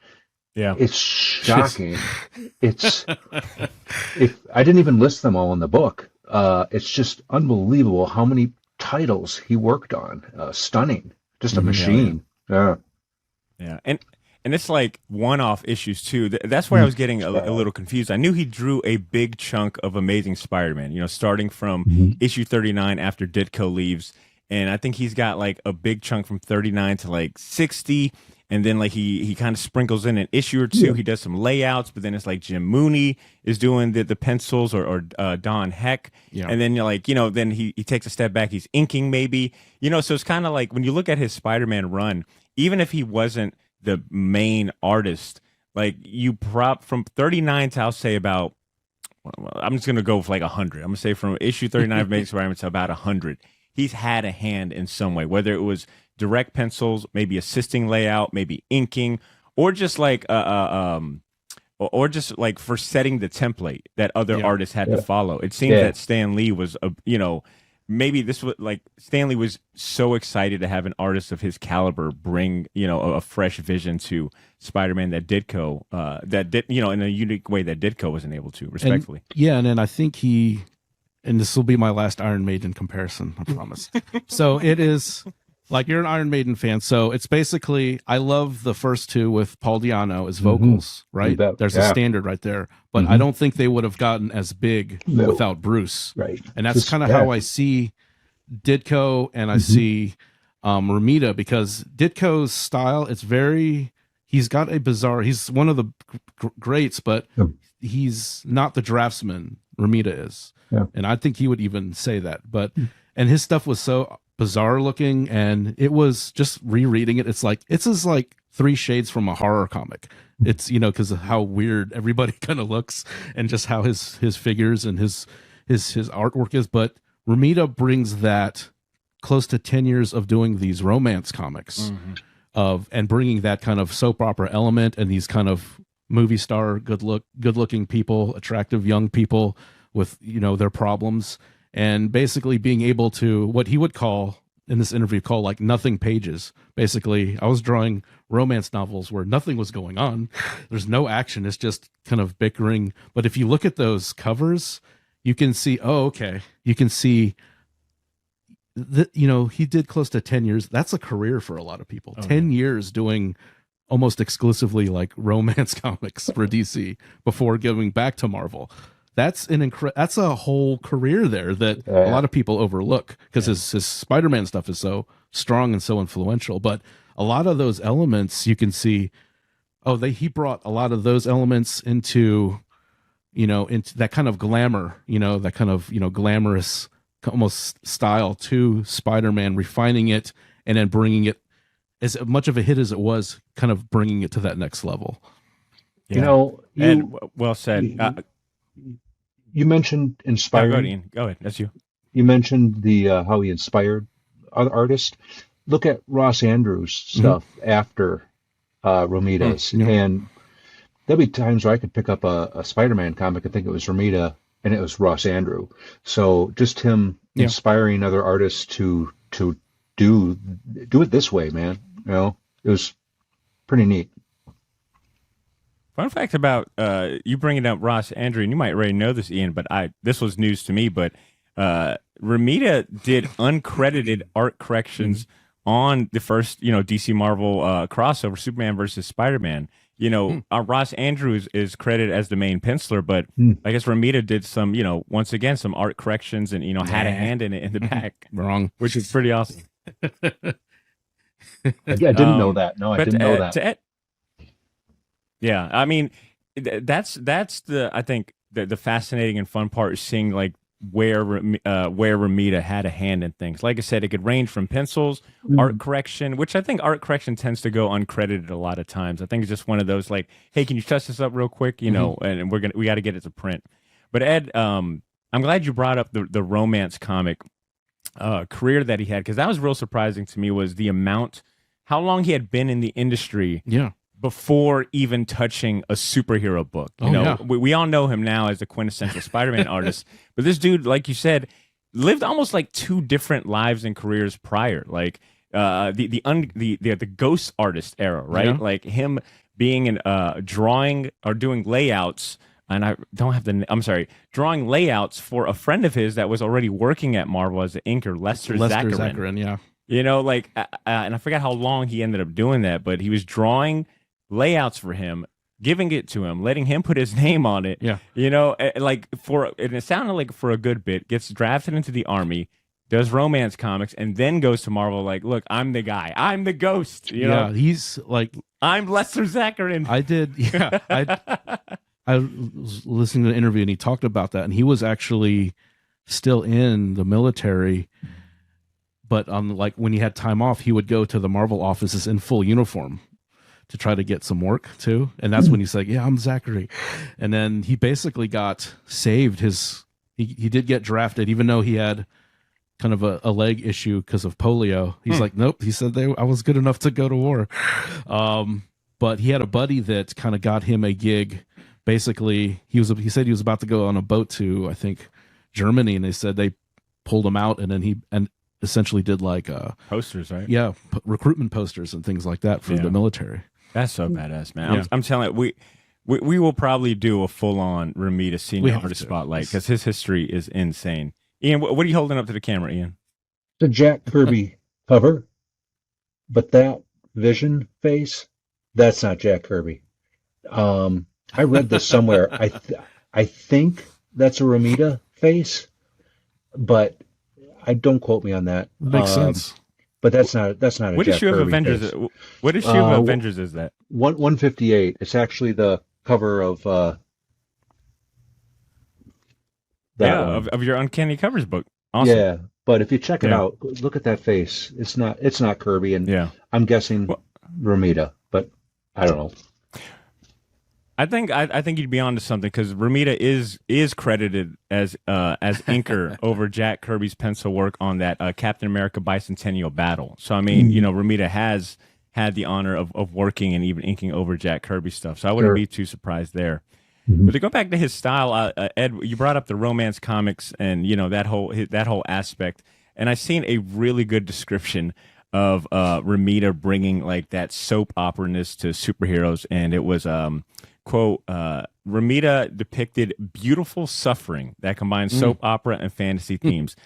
Yeah, it's shocking. If I didn't even list them all in the book. It's just unbelievable how many titles he worked on. Stunning, just a machine. Yeah. And it's like one-off issues too. That's where I was getting a little confused. I knew he drew a big chunk of Amazing Spider-Man, starting from issue 39 after Ditko leaves. And I think he's got like a big chunk from 39 to like 60. And then like he kind of sprinkles in an issue or two. He does some layouts, but then it's like Jim Mooney is doing the pencils or Don Heck. Yeah. And then you're like, then he takes a step back. He's inking maybe, so it's kind of like when you look at his Spider-Man run, even if he wasn't the main artist, like you prop from 39 to I'll say about, I'm just going to go with like 100. I'm going to say from issue 39 of Amazing Spider-Man to about 100. He's had a hand in some way, whether it was direct pencils, maybe assisting layout, maybe inking, or just like or just like for setting the template that other artists had to follow. It seems that Stan Lee was maybe this was like Stanley was so excited to have an artist of his caliber bring, a fresh vision to Spider-Man that Ditko, in a unique way that Ditko wasn't able to, respectfully. And then I think and this will be my last Iron Maiden comparison, I promise. So it is like, you're an Iron Maiden fan. So it's basically, I love the first two with Paul Di'Anno as vocals, right? There's a standard right there. But I don't think they would have gotten as big without Bruce. Right. And that's kind of how I see Ditko and I see Romita, because Ditko's style, he's got a bizarre, he's one of the greats, but he's not the draftsman Romita is. Yeah. And I think he would even say that. But and his stuff was so bizarre looking, and it was just rereading it. It's as like 3 shades from a horror comic. It's, because of how weird everybody kind of looks and just how his figures and his artwork is. But Romita brings that close to 10 years of doing these romance comics and bringing that kind of soap opera element and these kind of movie star, good looking people, attractive young people with, their problems, and basically being able to, what he would call in this interview, call like nothing pages. Basically, I was drawing romance novels where nothing was going on. There's no action. It's just kind of bickering. But if you look at those covers, you can see, you can see that, he did close to 10 years. That's a career for a lot of people. 10 years doing almost exclusively like romance comics for DC before giving back to Marvel. That's that's a whole career there that a lot of people overlook because his Spider-Man stuff is so strong and so influential. But a lot of those elements you can see, he brought a lot of those elements into that kind of glamour, that kind of, glamorous almost style to Spider-Man, refining it and then bringing it, as much of a hit as it was, kind of bringing it to that next level. Yeah. And well said. You mentioned inspiring. Go ahead, Ian. Go ahead. That's you. You mentioned the how he inspired other artists. Look at Ross Andrews' stuff after Romita's, and there'll be times where I could pick up a Spider-Man comic and think it was Romita, and it was Ross Andrew. So just him inspiring other artists to do it this way, man. It was pretty neat. Fun fact about you bringing up Ross Andrew, and you might already know this, Ian, but this was news to me. But Romita did uncredited art corrections on the first, DC Marvel crossover, Superman versus Spider-Man. Ross Andrews is credited as the main penciler, but I guess Romita did some, once again, some art corrections and, had a hand in it in the back. Wrong. Which is pretty awesome. Yeah, I didn't know that. No, I didn't know that. Yeah, I mean, that's I think the fascinating and fun part is seeing like where Romita had a hand in things. Like I said, it could range from pencils, art correction, which I think art correction tends to go uncredited a lot of times. I think it's just one of those like, hey, can you touch this up real quick? And we got to get it to print. But Ed, I'm glad you brought up the romance comic career that he had, because that was real surprising to me, was the amount, how long he had been in the industry. Yeah. Before even touching a superhero book. We all know him now as the quintessential Spider-Man artist, but this dude, like you said, lived almost like 2 different lives and careers prior. Like the ghost artist era, right? Yeah. Like him being in drawing or doing layouts, and I don't have I'm sorry, drawing layouts for a friend of his that was already working at Marvel as an inker, Lester Zacharian. Yeah. And I forgot how long he ended up doing that, but he was drawing layouts for him, giving it to him, letting him put his name on it. Yeah. And it sounded like for a good bit, gets drafted into the army, does romance comics, and then goes to Marvel like, look, I'm the guy. I'm the ghost. He's like, I'm Lester Zacharian. I was listening to an interview and he talked about that, and he was actually still in the military, but on like when he had time off, he would go to the Marvel offices in full uniform to try to get some work too. And that's when he's like, yeah, I'm Zachary. And then he basically got saved. He did get drafted, even though he had kind of a leg issue because of polio. He's like, nope. He said I was good enough to go to war. But he had a buddy that kind of got him a gig. Basically, he said he was about to go on a boat to, I think, Germany, and they said they pulled him out, and then he essentially did like posters, right? Yeah, recruitment posters and things like that for the military. That's so badass, man. I'm telling you, we will probably do a full-on Romita Sr. artist spotlight, because his history is insane. Ian, what are you holding up to the camera, Ian? The Jack Kirby cover, but that Vision face, that's not Jack Kirby. I read this somewhere. I think that's a Romita face, but I don't quote me on that. Makes sense. But that's not a what Jack issue Kirby of Avengers? face. What issue of Avengers is that? 158. It's actually the cover of that one. Of your Uncanny Covers book. Awesome. Yeah, But if you check it Yeah. out, look at that face. It's not Kirby, and Yeah. I'm guessing Romita, but I don't know. I think you'd be onto something because Romita is credited as inker over Jack Kirby's pencil work on that Captain America Bicentennial Battle. So I mean, Romita has had the honor of working and even inking over Jack Kirby stuff. So I wouldn't be too surprised there. But to go back to his style, Ed, you brought up the romance comics and that whole aspect, and I've seen a really good description of Romita bringing like that soap opera-ness to superheroes, and it was quote, Romita depicted beautiful suffering that combines soap opera and fantasy themes.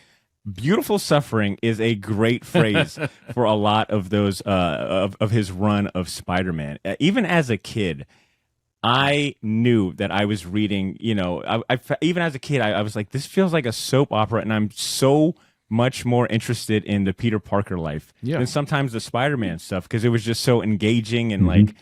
Beautiful suffering is a great phrase for a lot of those of his run of Spider-Man. Even as a kid, I knew that I was reading, even as a kid, I was like, this feels like a soap opera, and I'm so much more interested in the Peter Parker life than sometimes the Spider-Man stuff, because it was just so engaging and like,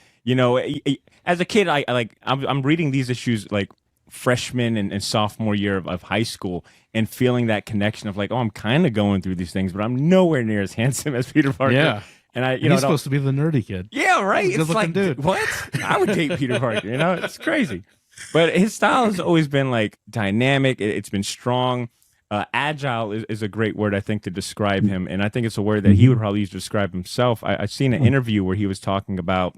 as a kid, I'm reading these issues like freshman and sophomore year of high school and feeling that connection of like, oh, I'm kind of going through these things, but I'm nowhere near as handsome as Peter Parker. Yeah. And he's supposed to be the nerdy kid. Yeah, right. Good It's like, dude. what? I would date Peter Parker. It's crazy. But his style has always been like dynamic. It's been strong. Agile is a great word, I think, to describe him. And I think it's a word that he would probably use to describe himself. I've seen an interview where he was talking about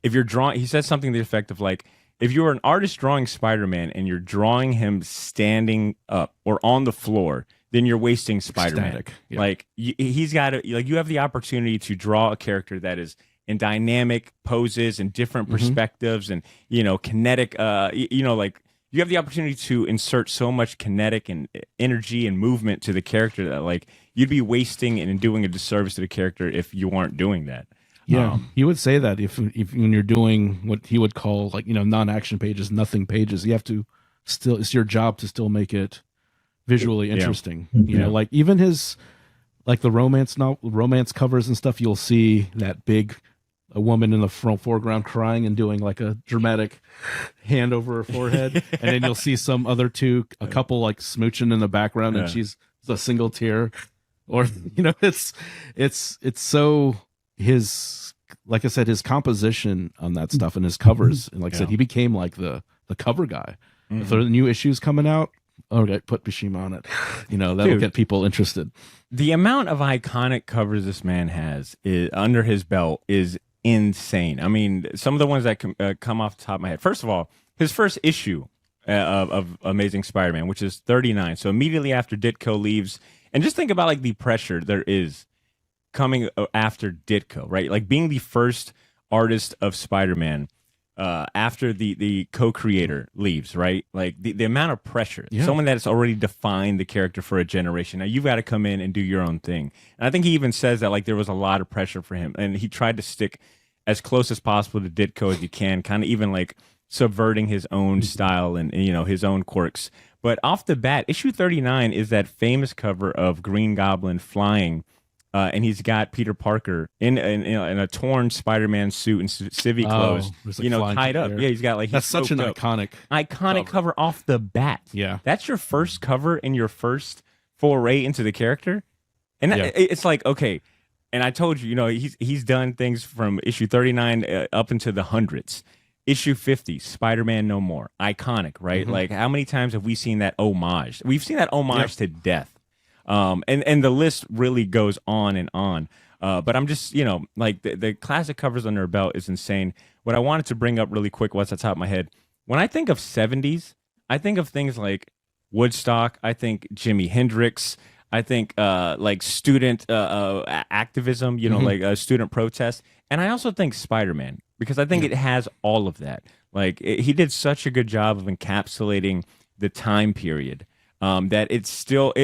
if you're drawing, he said something to the effect of like, if you're an artist drawing Spider-Man and you're drawing him standing up or on the floor, then you're wasting Spider-Man. Ecstatic, yeah. Like he's got to, like, you have the opportunity to draw a character that is in dynamic poses and different perspectives and, kinetic, like you have the opportunity to insert so much kinetic and energy and movement to the character that like you'd be wasting and doing a disservice to the character if you weren't doing that. Yeah, he would say that if when you're doing what he would call like non-action pages, nothing pages, you have to still, it's your job to still make it visually interesting. Like even his like the romance covers and stuff, you'll see that a woman in the foreground crying and doing like a dramatic hand over her forehead, and then you'll see some other a couple like smooching in the background, and she's a single tear, or it's so his, like I said, his composition on that stuff and his covers, and like I said, he became like the cover guy. If there are new issues coming out, okay, put Bashima on it. That'll get people interested. The amount of iconic covers this man has under his belt is insane. I mean, some of the ones that come off the top of my head. First of all, his first issue of Amazing Spider-Man, which is 39. So immediately after Ditko leaves, and just think about like the pressure there is coming after Ditko, right? Like being the first artist of Spider-Man after the co-creator leaves, right? Like the amount of pressure. Someone that's already defined the character for a generation. Now you've got to come in and do your own thing. And I think he even says that like there was a lot of pressure for him, and he tried to stick as close as possible to Ditko as he can, kind of even like subverting his own style and his own quirks. But off the bat, issue 39 is that famous cover of Green Goblin flying. And he's got Peter Parker in a torn Spider-Man suit and civvy clothes, like tied up. There. Yeah, he's got like, that's such an iconic cover off the bat. Yeah, that's your first cover in your first foray into the character, and it's like, okay. And I told you, he's done things from issue 39 up into the hundreds. Issue 50, Spider-Man No More, iconic, right? Like how many times have we seen that homage? We've seen that homage to death. And the list really goes on and on. But I'm just, like the classic covers under her belt is insane. What I wanted to bring up really quick, what's at the top of my head, when I think of 70s, I think of things like Woodstock. I think Jimi Hendrix. I think like student activism, like student protest. And I also think Spider-Man, because I think it has all of that. Like he did such a good job of encapsulating the time period. That it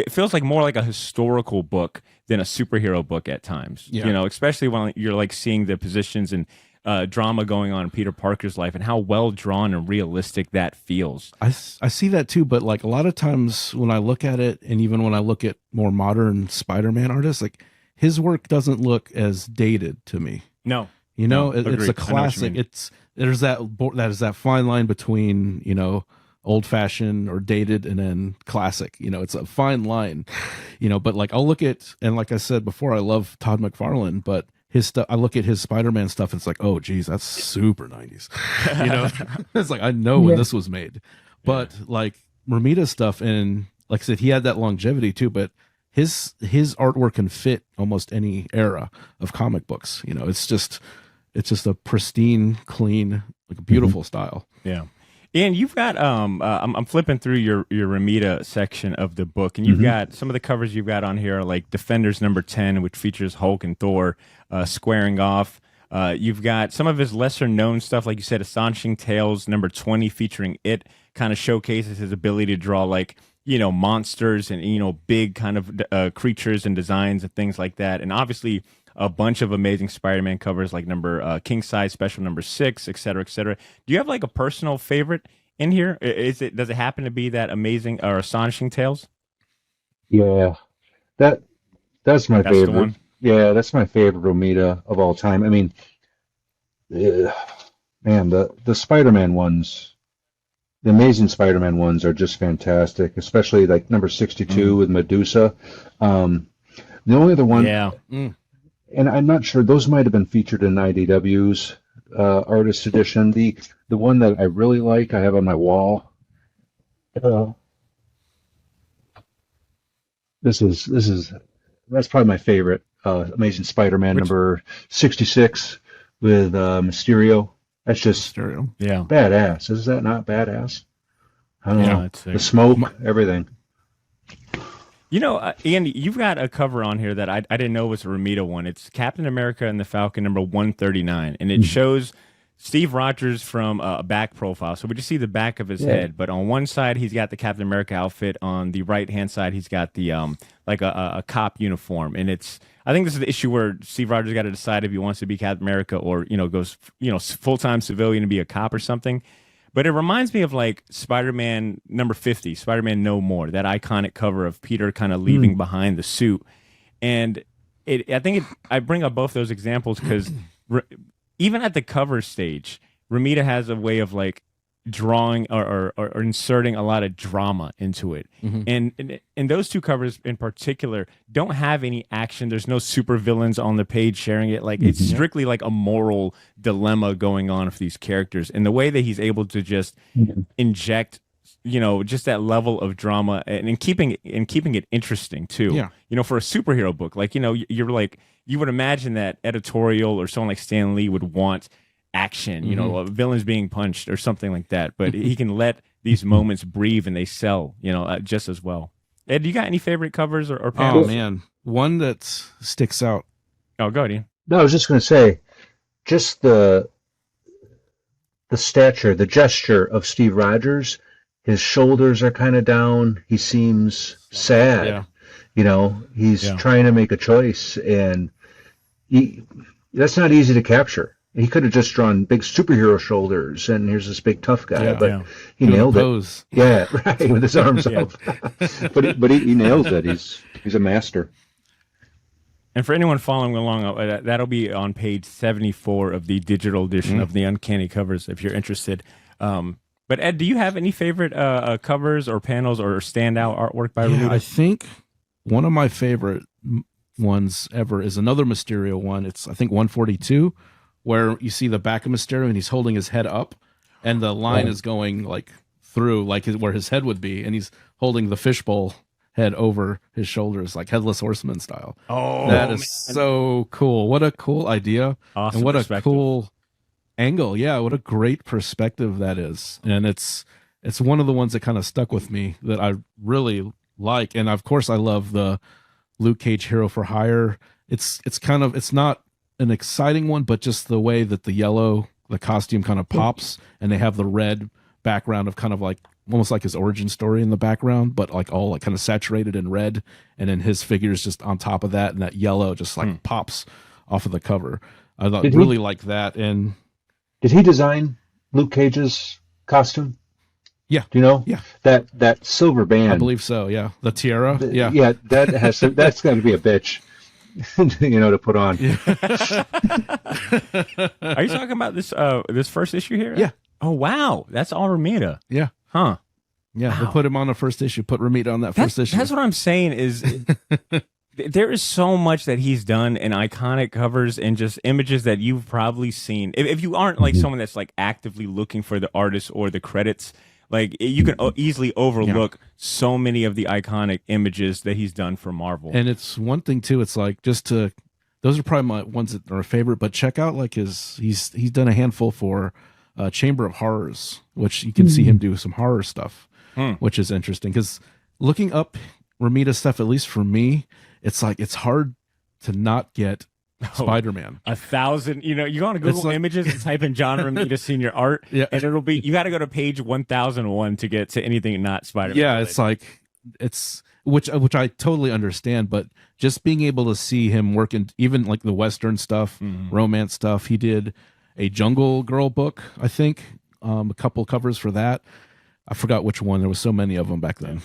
feels like more like a historical book than a superhero book at times. Especially when you're like seeing the positions and drama going on in Peter Parker's life and how well drawn and realistic that feels. I see that too, but like a lot of times when I look at it, and even when I look at more modern Spider-Man artists, like his work doesn't look as dated to me. No, it's a classic. There's that fine line between old fashioned or dated and then classic. It's a fine line, but like I'll look at, and like I said before, I love Todd McFarlane, but his stuff, I look at his Spider-Man stuff and it's like, oh geez, that's super 90s. It's like, I know when this was made, but like Romita's stuff, and like I said, he had that longevity too, but his artwork can fit almost any era of comic books. It's just a pristine, clean, like a beautiful style. Yeah. And you've got I'm flipping through your Romita section of the book, and you've got some of the covers you've got on here are like Defenders #10, which features Hulk and Thor squaring off. You've got some of his lesser known stuff, like you said, Astonishing Tales #20 featuring It, kind of showcases his ability to draw like, monsters and, big kind of creatures and designs and things like that. And obviously a bunch of amazing Spider-Man covers like King Size Special #6, et cetera, et cetera. Do you have like a personal favorite in here? Does it happen to be that amazing or Astonishing Tales? Yeah, that's my favorite. The one? Yeah, that's my favorite Romita of all time. I mean, man, the Spider-Man ones, the Amazing Spider-Man ones are just fantastic, especially like #62 with Medusa. The only other one, and I'm not sure, those might have been featured in IDW's artist edition. The one that I really like, I have on my wall. That's probably my favorite. Amazing Spider-Man #66 with Mysterio. That's just badass. Is that not badass? I don't know. The smoke, everything. Andy, you've got a cover on here that I didn't know was a Romita one. It's Captain America and the Falcon #139, and it shows Steve Rogers from a back profile. So we just see the back of his head, but on one side he's got the Captain America outfit. On the right-hand side he's got the like a cop uniform, and I think this is the issue where Steve Rogers got to decide if he wants to be Captain America or goes full-time civilian and be a cop or something. But it reminds me of like Spider-Man #50, Spider-Man No More, that iconic cover of Peter kind of leaving behind the suit. And I bring up both those examples because even at the cover stage, Romita has a way of like drawing or inserting a lot of drama into it. And those two covers in particular don't have any action. There's no super villains on the page sharing it. Like it's strictly like a moral dilemma going on for these characters. And the way that he's able to just inject, just that level of drama and keeping it interesting too. Yeah. For a superhero book, like, you're like, you would imagine that editorial or someone like Stan Lee would want action, villains being punched or something like that. But he can let these moments breathe and they sell, just as well. Ed, do you got any favorite covers or panels? Oh man, one that sticks out. Oh, go ahead, Ian. No, I was just going to say, just the stature, the gesture of Steve Rogers. His shoulders are kind of down. He seems sad. Yeah. He's trying to make a choice, and that's not easy to capture. He could have just drawn big superhero shoulders, and here's this big tough guy, but he nailed it. Yeah, right, with his arms up. but he nails it. He's a master. And for anyone following along, that'll be on page 74 of the digital edition of the Uncanny Covers, if you're interested. But Ed, do you have any favorite covers or panels or standout artwork by Romita? I think one of my favorite ones ever is another Mysterio one. It's, I think, 142. Where you see the back of Mysterio and he's holding his head up, and the line is going like through, like where his head would be, and he's holding the fishbowl head over his shoulders, like Headless Horseman style. Oh, that is so cool! What a cool idea, awesome, and what a cool angle. Yeah, what a great perspective that is, and it's one of the ones that kind of stuck with me that I really like, and of course I love the Luke Cage Hero for Hire. It's not an exciting one, but just the way that the costume kind of pops, and they have the red background of kind of like almost like his origin story in the background, but like all like kind of saturated in red, and then his figure's just on top of that, and that yellow just like pops off of the cover. I really like that. And did he design Luke Cage's costume? Yeah. Do you know? Yeah. That silver band. I believe so. Yeah. The tiara. Yeah. That's got to be a bitch. To put on. Yeah. Are you talking about this first issue here? Yeah. Oh wow, that's all Romita. Yeah. Huh. Yeah, Wow. we'll put him on the first issue. Put Romita on that first issue. That's what I'm saying is there is so much that he's done in iconic covers and just images that you've probably seen. If you aren't like someone that's like actively looking for the artist or the credits, like you can easily overlook so many of the iconic images that he's done for Marvel. And it's one thing too. It's like those are probably my ones that are favorite. But check out like he's done a handful for Chamber of Horrors, which you can see him do some horror stuff, which is interesting. Because looking up Romita stuff, at least for me, it's like it's hard to not get Spider-Man. 1,000, you want to Google images and type in John Romita Sr. art, and it'll be, you got to go to page 1001 to get to anything not Spider-Man. Yeah, it's like, which I totally understand, but just being able to see him working, even like the Western stuff, romance stuff. He did a Jungle Girl book, I think, a couple covers for that. I forgot which one. There was so many of them back then.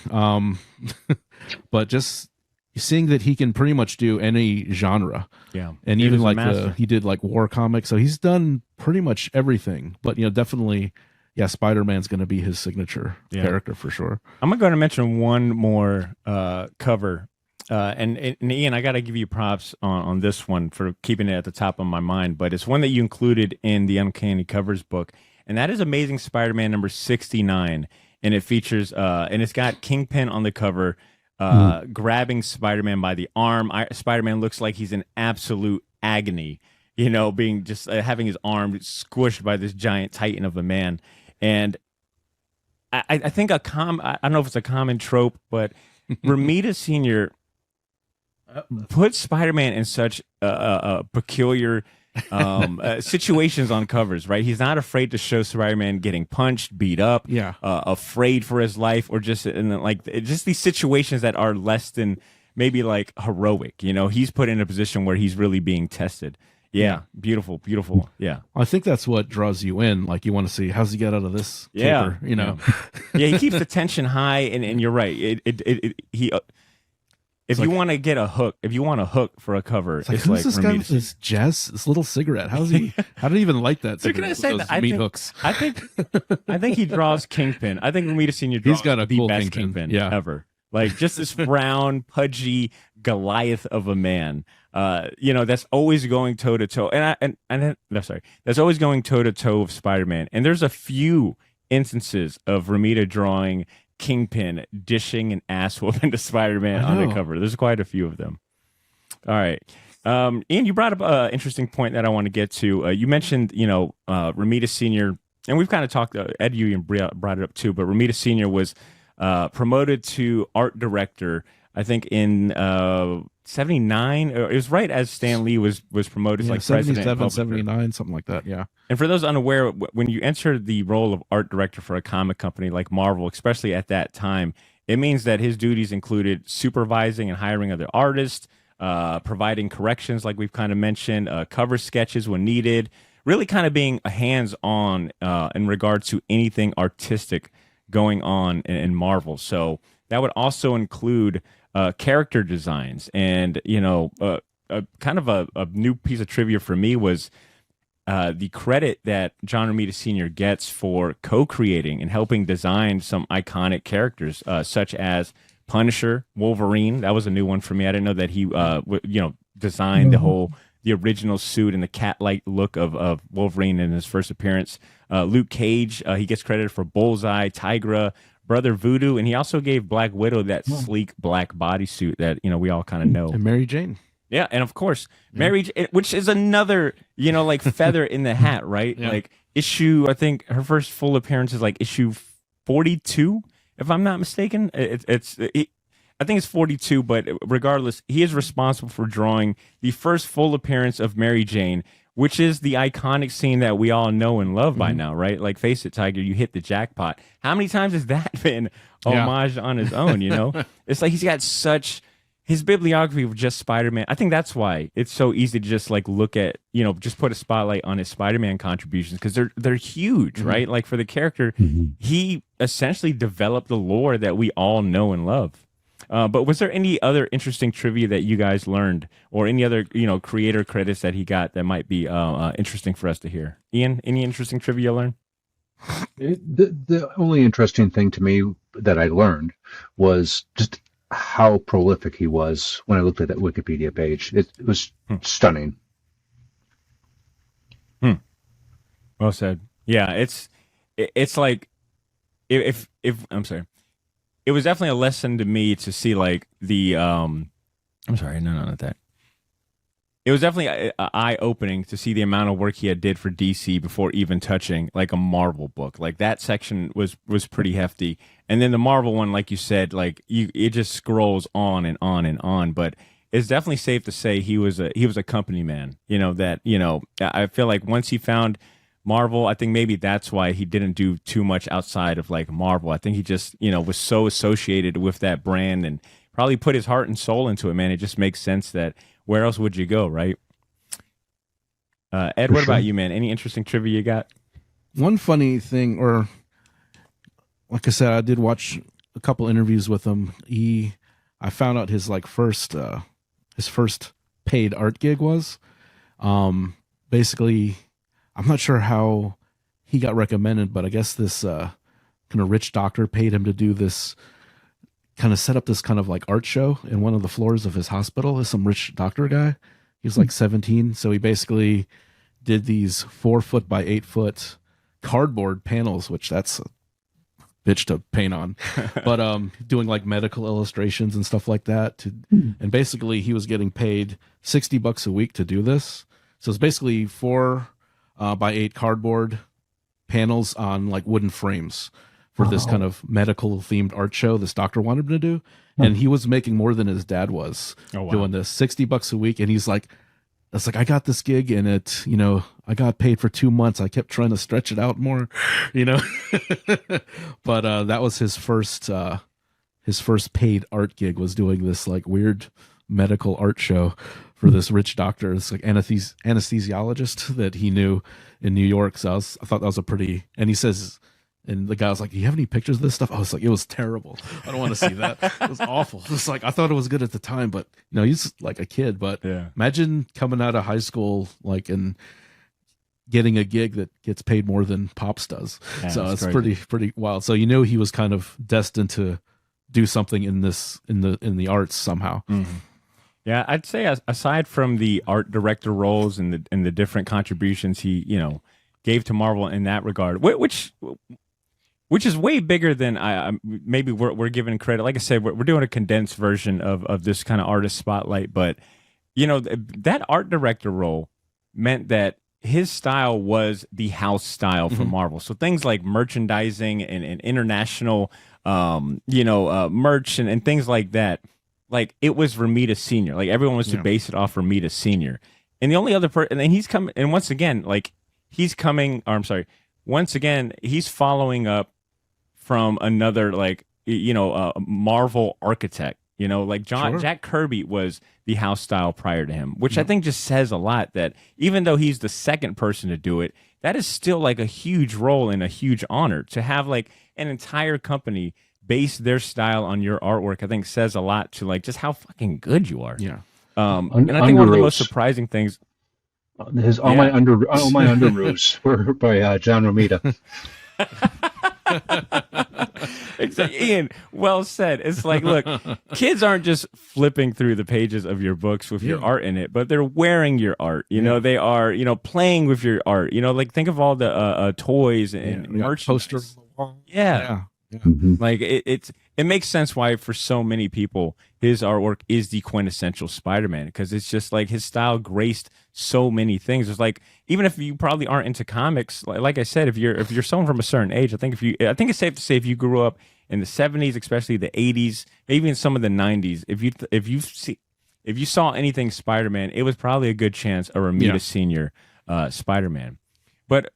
But just seeing that he can pretty much do any genre. Yeah. And even like he did like war comics. So he's done pretty much everything, but definitely, Spider-Man's going to be his signature character for sure. I'm going to mention one more cover. And Ian, I got to give you props on this one for keeping it at the top of my mind, but it's one that you included in the Uncanny Covers book. And that is Amazing Spider-Man number 69. And it features, and it's got Kingpin on the cover, grabbing Spider-Man by the arm. Spider-Man looks like he's in absolute agony, being just having his arm squished by this giant titan of a man. And I think I don't know if it's a common trope, but Romita Sr. put Spider-Man in such peculiar situations on covers, right? He's not afraid to show Spider-Man getting punched, beat up, afraid for his life, or just just these situations that are less than maybe like heroic. He's put in a position where he's really being tested. Yeah, beautiful. Yeah, I think that's what draws you in. Like you want to see how's he get out of this caper, he keeps the tension high, and you're right. If you want to get a hook, if you want a hook for a cover, it's like this guy with this this little cigarette. How did he even light that cigarette? Those meat hooks. I think he draws Kingpin. I think Romita Sr. draws He's got a the cool best Kingpin ever. Like just this brown, pudgy Goliath of a man. That's always going toe to toe. That's always going toe to toe with Spider-Man. And there's a few instances of Romita drawing Kingpin dishing an ass whooping to Spider-Man on the cover. There's quite a few of them. All right. Ian, you brought up an interesting point that I want to get to. You mentioned, Romita Sr., and we've kind of talked, Ed, you brought it up too, but Romita Sr. was promoted to art director, I think in 79. It was right as Stan Lee was promoted as like 77, president. 79, something like that. Yeah. And for those unaware, when you enter the role of art director for a comic company like Marvel, especially at that time, it means that his duties included supervising and hiring other artists, providing corrections like we've kind of mentioned, cover sketches when needed, really kind of being a hands-on in regard to anything artistic going on in Marvel. So that would also include character designs. And, kind of a new piece of trivia for me was the credit that John Romita Sr. gets for co-creating and helping design some iconic characters, such as Punisher, Wolverine. That was a new one for me. I didn't know that he, designed the original suit and the cat-like look of Wolverine in his first appearance. Luke Cage, he gets credited for Bullseye, Tigra, Brother Voodoo, and he also gave Black Widow that sleek black bodysuit that we all kind of know. And Mary Jane. Yeah, and of course, Mary, which is another, feather in the hat, right? Yeah. Like I think her first full appearance is like issue 42, if I'm not mistaken. I think it's 42, but regardless, he is responsible for drawing the first full appearance of Mary Jane, which is the iconic scene that we all know and love by now, right? Like, face it, Tiger, you hit the jackpot. How many times has that been homage on his own, It's like he's got his bibliography of just Spider-Man. I think that's why it's so easy to just like look at, just put a spotlight on his Spider-Man contributions because they're huge, right? Like for the character, he essentially developed the lore that we all know and love. But was there any other interesting trivia that you guys learned, or any other creator credits that he got that might be interesting for us to hear? Ian, any interesting trivia you learned? The only interesting thing to me that I learned was just how prolific he was when I looked at that Wikipedia page. It was stunning. Well said. Yeah, it's like if I'm sorry, it was definitely a lesson to me to see like the I'm sorry, no, not that. It was definitely eye opening to see the amount of work he had did for DC before even touching like a Marvel book. Like that section was pretty hefty, and then the Marvel one, like you said, like it just scrolls on and on and on. But it's definitely safe to say he was a company man. You know that I feel like once he found Marvel, I think maybe that's why he didn't do too much outside of like Marvel. I think he just was so associated with that brand and probably put his heart and soul into it. Man, it just makes sense that. Where else would you go, right? Ed, what about you, man? Any interesting trivia you got? One funny thing, or like I said, I did watch a couple interviews with him. I found out his first paid art gig was. Basically, I'm not sure how he got recommended, but I guess this kind of rich doctor paid him to do this. Kind of set up this kind of like art show in one of the floors of his hospital. Is some rich doctor guy. He was like 17. So he basically did these 4 foot by 8 foot cardboard panels, which that's a bitch to paint on, but doing like medical illustrations and stuff like that. And basically he was getting paid $60 a week to do this. So it's basically 4 by 8 cardboard panels on like wooden frames. For this kind of medical themed art show this doctor wanted him to do. And he was making more than his dad was doing this, $60 a week. And he's like, I got this gig and I got paid for 2 months. I kept trying to stretch it out more, but that was his first paid art gig, was doing this like weird medical art show for this rich doctor. It's like anesthesiologist that he knew in New York. So I thought that was and he says, and the guy was like, "Do you have any pictures of this stuff?" I was like, "It was terrible. I don't want to see that. It was awful." It's like I thought it was good at the time, but he's like a kid. But imagine coming out of high school and getting a gig that gets paid more than Pops does. Yeah, so it's crazy. pretty wild. So he was kind of destined to do something in the arts somehow. Mm-hmm. Yeah, I'd say aside from the art director roles and the different contributions he gave to Marvel in that regard, which is way bigger than maybe we're giving credit. Like I said, we're doing a condensed version of this kind of artist spotlight. But, that art director role meant that his style was the house style for Marvel. So things like merchandising and international, merch and things like that, like it was Romita Sr. Like everyone was to base it off Romita Sr. And the only other person, and he's coming, and once again, once again, he's following up from another Marvel architect, Jack Kirby was the house style prior to him, which I think just says a lot that even though he's the second person to do it, that is still like a huge role and a huge honor to have like an entire company base their style on your artwork. I think says a lot to just how fucking good you are. Yeah. And I think one of the most surprising things. All my underoos were by John Romita. Exactly. Ian, well said. It's like, look, kids aren't just flipping through the pages of your books with your art in it, but they're wearing your art. They are, playing with your art. Think of all the toys and merch posters. Yeah. Mm-hmm. Like it makes sense why for so many people his artwork is the quintessential Spider-Man, because it's just like his style graced so many things. It's like, even if you probably aren't into comics, like I said, if you're someone from a certain age, I think it's safe to say if you grew up in the 70s, especially the 80s, maybe in some of the 90s, if you saw anything Spider-Man, it was probably a good chance a Romita Sr. Spider-Man. But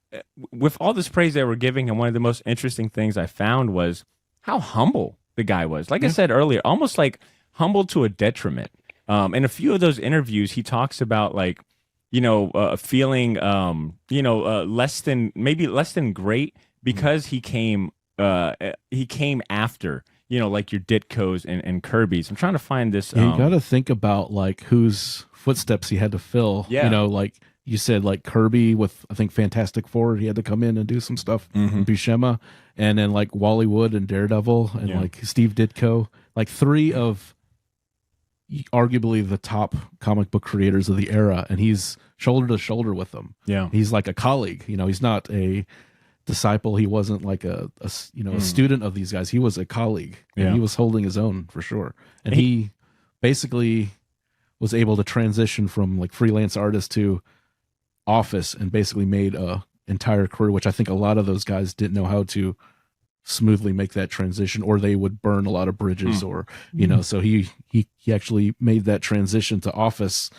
with all this praise they were giving him, one of the most interesting things I found was how humble the guy was. Like I said earlier, almost like humble to a detriment. In a few of those interviews, he talks about feeling less than great because he came after your Ditkos and Kirby's. I'm trying to find this. You got to think about whose footsteps he had to fill. Yeah. you said like Kirby with, I think, Fantastic Four, he had to come in and do some stuff. Buscema, and then like Wally Wood and Daredevil, and like Steve Ditko, like 3 of arguably the top comic book creators of the era, and he's shoulder to shoulder with them. Yeah, he's like a colleague. He's not a disciple. He wasn't like a student of these guys. He was a colleague. And he was holding his own for sure. And he basically was able to transition from like freelance artist to office, and basically made a entire career, which I think a lot of those guys didn't know how to smoothly make that transition, or they would burn a lot of bridges, or so he actually made that transition to office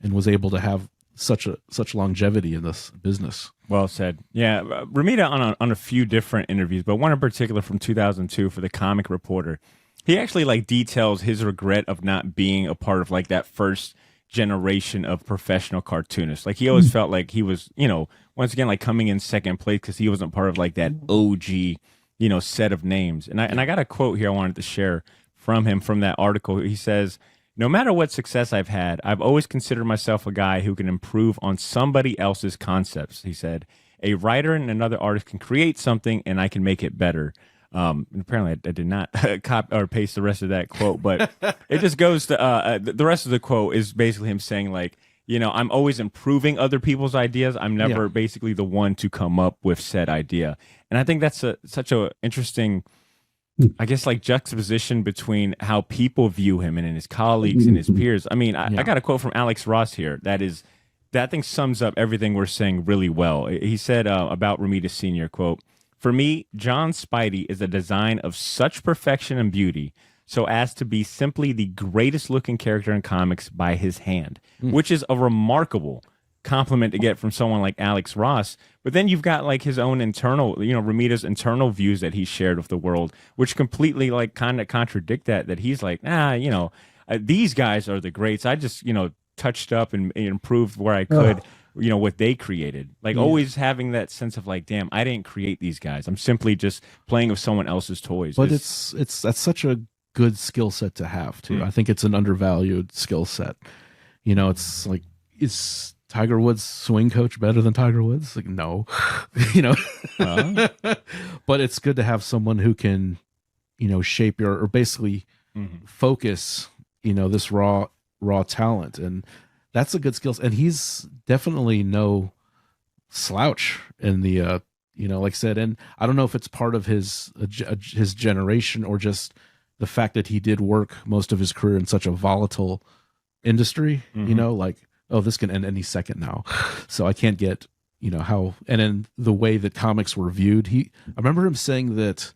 and was able to have such longevity in this business. Well said. Yeah, Romita on a few different interviews, but one in particular from 2002 for the Comic Reporter, he actually like details his regret of not being a part of like that first generation of professional cartoonists. Like he always felt like he was, once again, like coming in second place because he wasn't part of like that OG, set of names. And I got a quote here I wanted to share from him from that article. He says, "No matter what success I've had, I've always considered myself a guy who can improve on somebody else's concepts." He said, "A writer and another artist can create something and I can make it better." And apparently I did not copy or paste the rest of that quote, but it just goes to the rest of the quote is basically him saying like, I'm always improving other people's ideas. I'm never basically the one to come up with said idea. And I think that's such a interesting, I guess, like juxtaposition between how people view him and his colleagues and his peers. I mean, I got a quote from Alex Ross here that I think sums up everything we're saying really well. He said about Romita Sr., quote, "For me, John Spidey is a design of such perfection and beauty so as to be simply the greatest looking character in comics by his hand," which is a remarkable compliment to get from someone like Alex Ross. But then you've got like his own internal, Romita's internal views that he shared with the world, which completely like kind of contradict that he's like, these guys are the greats. I just, touched up and improved where I could. What they created, like always having that sense of like, damn, I didn't create these guys. I'm simply just playing with someone else's toys. But that's such a good skill set to have too. I think it's an undervalued skill set. It's like, is Tiger Woods swing coach better than Tiger Woods? Like, no, but it's good to have someone who can, shape or basically focus, this raw talent. And that's a good skill. And he's definitely no slouch in the, like I said, and I don't know if it's part of his generation or just the fact that he did work most of his career in such a volatile industry, like, oh, this can end any second now. So I can't get, how, and then the way that comics were viewed. I remember him saying that,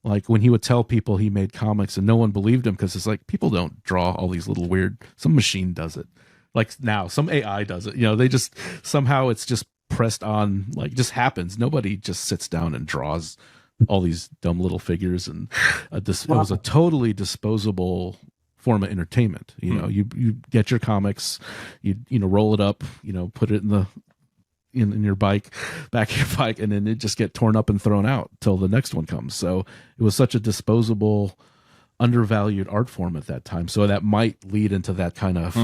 like when he would tell people he made comics and no one believed him because it's like, people don't draw all these little weird, some machine does it. Like now, some AI does it. They just somehow it's just pressed on, like just happens. Nobody just sits down and draws all these dumb little figures, and it was a totally disposable form of entertainment. You get your comics, you roll it up, put it in your back of your bike, and then it just get torn up and thrown out till the next one comes. So it was such a disposable, undervalued art form at that time. So that might lead into that kind of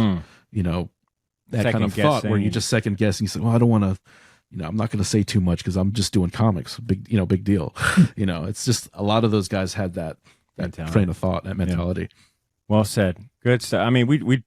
that second kind of thought where you just second guess and you say, well, I don't want to, I'm not going to say too much because I'm just doing comics. Big deal. It's just a lot of those guys had that train of thought, that mentality. Yeah. Well said. Good stuff. I mean, we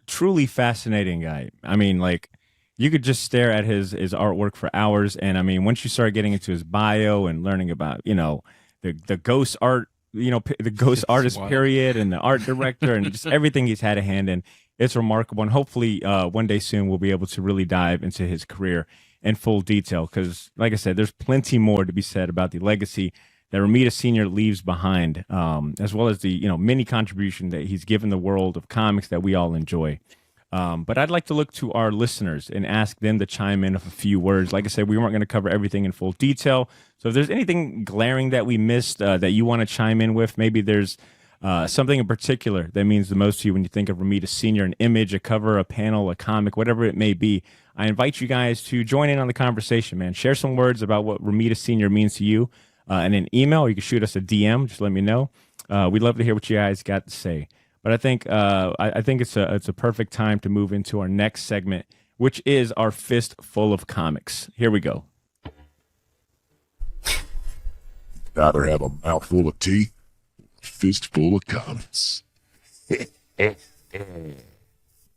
truly fascinating guy. I mean, like you could just stare at his artwork for hours. And I mean, once you start getting into his bio and learning about, the ghost art, the ghost artist period and the art director and just everything he's had a hand in, it's remarkable. And hopefully one day soon we'll be able to really dive into his career in full detail. Because like I said, there's plenty more to be said about the legacy that Romita Sr. leaves behind, as well as the many contribution that he's given the world of comics that we all enjoy. But I'd like to look to our listeners and ask them to chime in with a few words. Like I said, we weren't going to cover everything in full detail. So if there's anything glaring that we missed that you want to chime in with, maybe there's something in particular that means the most to you when you think of Romita Sr., an image, a cover, a panel, a comic, whatever it may be. I invite you guys to join in on the conversation, man. Share some words about what Romita Sr. means to you. And an email, or you can shoot us a DM. Just let me know. We'd love to hear what you guys got to say. But I think it's a perfect time to move into our next segment, which is our fistful of comics. Here we go. Rather have a mouthful of tea, a fistful of comics.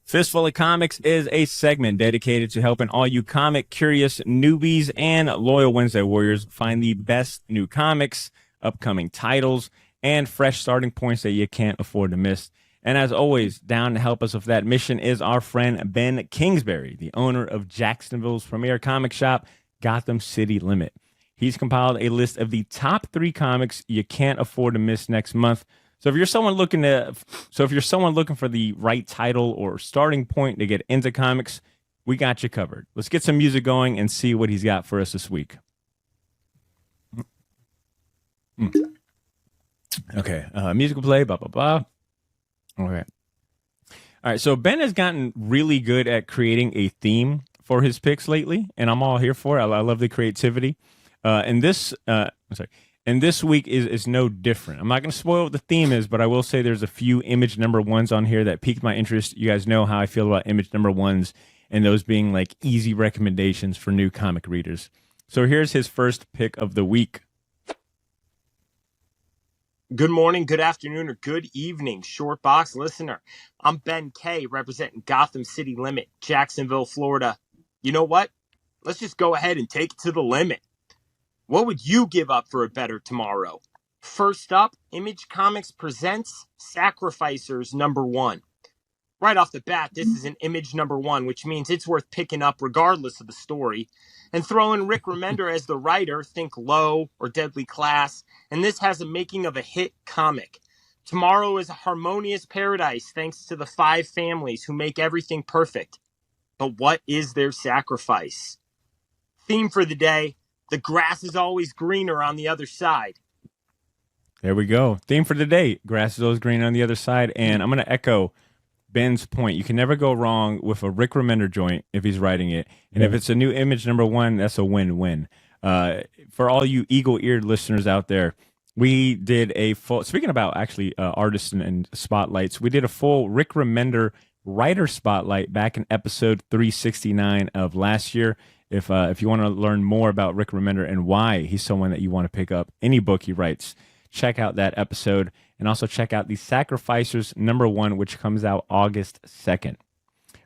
Fistful of Comics is a segment dedicated to helping all you comic-curious newbies and loyal Wednesday Warriors find the best new comics, upcoming titles, and fresh starting points that you can't afford to miss. And as always, down to help us with that mission is our friend Ben Kingsbury, the owner of Jacksonville's premier comic shop, Gotham City Limit. He's compiled a list of the top 3 comics you can't afford to miss next month. So if you're someone looking for the right title or starting point to get into comics, we got you covered. Let's get some music going and see what he's got for us this week. Okay, musical play, blah, blah, blah. Okay. All right, so Ben has gotten really good at creating a theme for his picks lately, and I'm all here for it. I love the creativity. And this week is no different. I'm not going to spoil what the theme is, but I will say there's a few image number ones on here that piqued my interest. You guys know how I feel about image number ones, and those being like easy recommendations for new comic readers. So here's his first pick of the week. Good morning, good afternoon, or good evening, Short Box listener. I'm Ben K, representing Gotham City Limit, Jacksonville, Florida. You know what? Let's just go ahead and take it to the limit. What would you give up for a better tomorrow? First up, Image Comics presents Sacrificers number 1. Right off the bat, this is an image number 1, which means it's worth picking up regardless of the story. And throw in Rick Remender as the writer, think Low or Deadly Class, and this has a making of a hit comic. Tomorrow is a harmonious paradise thanks to the 5 families who make everything perfect. But what is their sacrifice? Theme for the day, the grass is always greener on the other side. There we go. Theme for the day, grass is always greener on the other side. And I'm going to echo Ben's point. You can never go wrong with a Rick Remender joint if he's writing it. And if it's a new image number 1, that's a win-win. For all you eagle-eared listeners out there, we did a full, speaking about actually artists and spotlights, we did a full Rick Remender writer spotlight back in episode 369 of last year. If you want to learn more about Rick Remender and why he's someone that you want to pick up any book he writes, check out that episode. And also check out the Sacrificers number 1, which comes out August 2nd.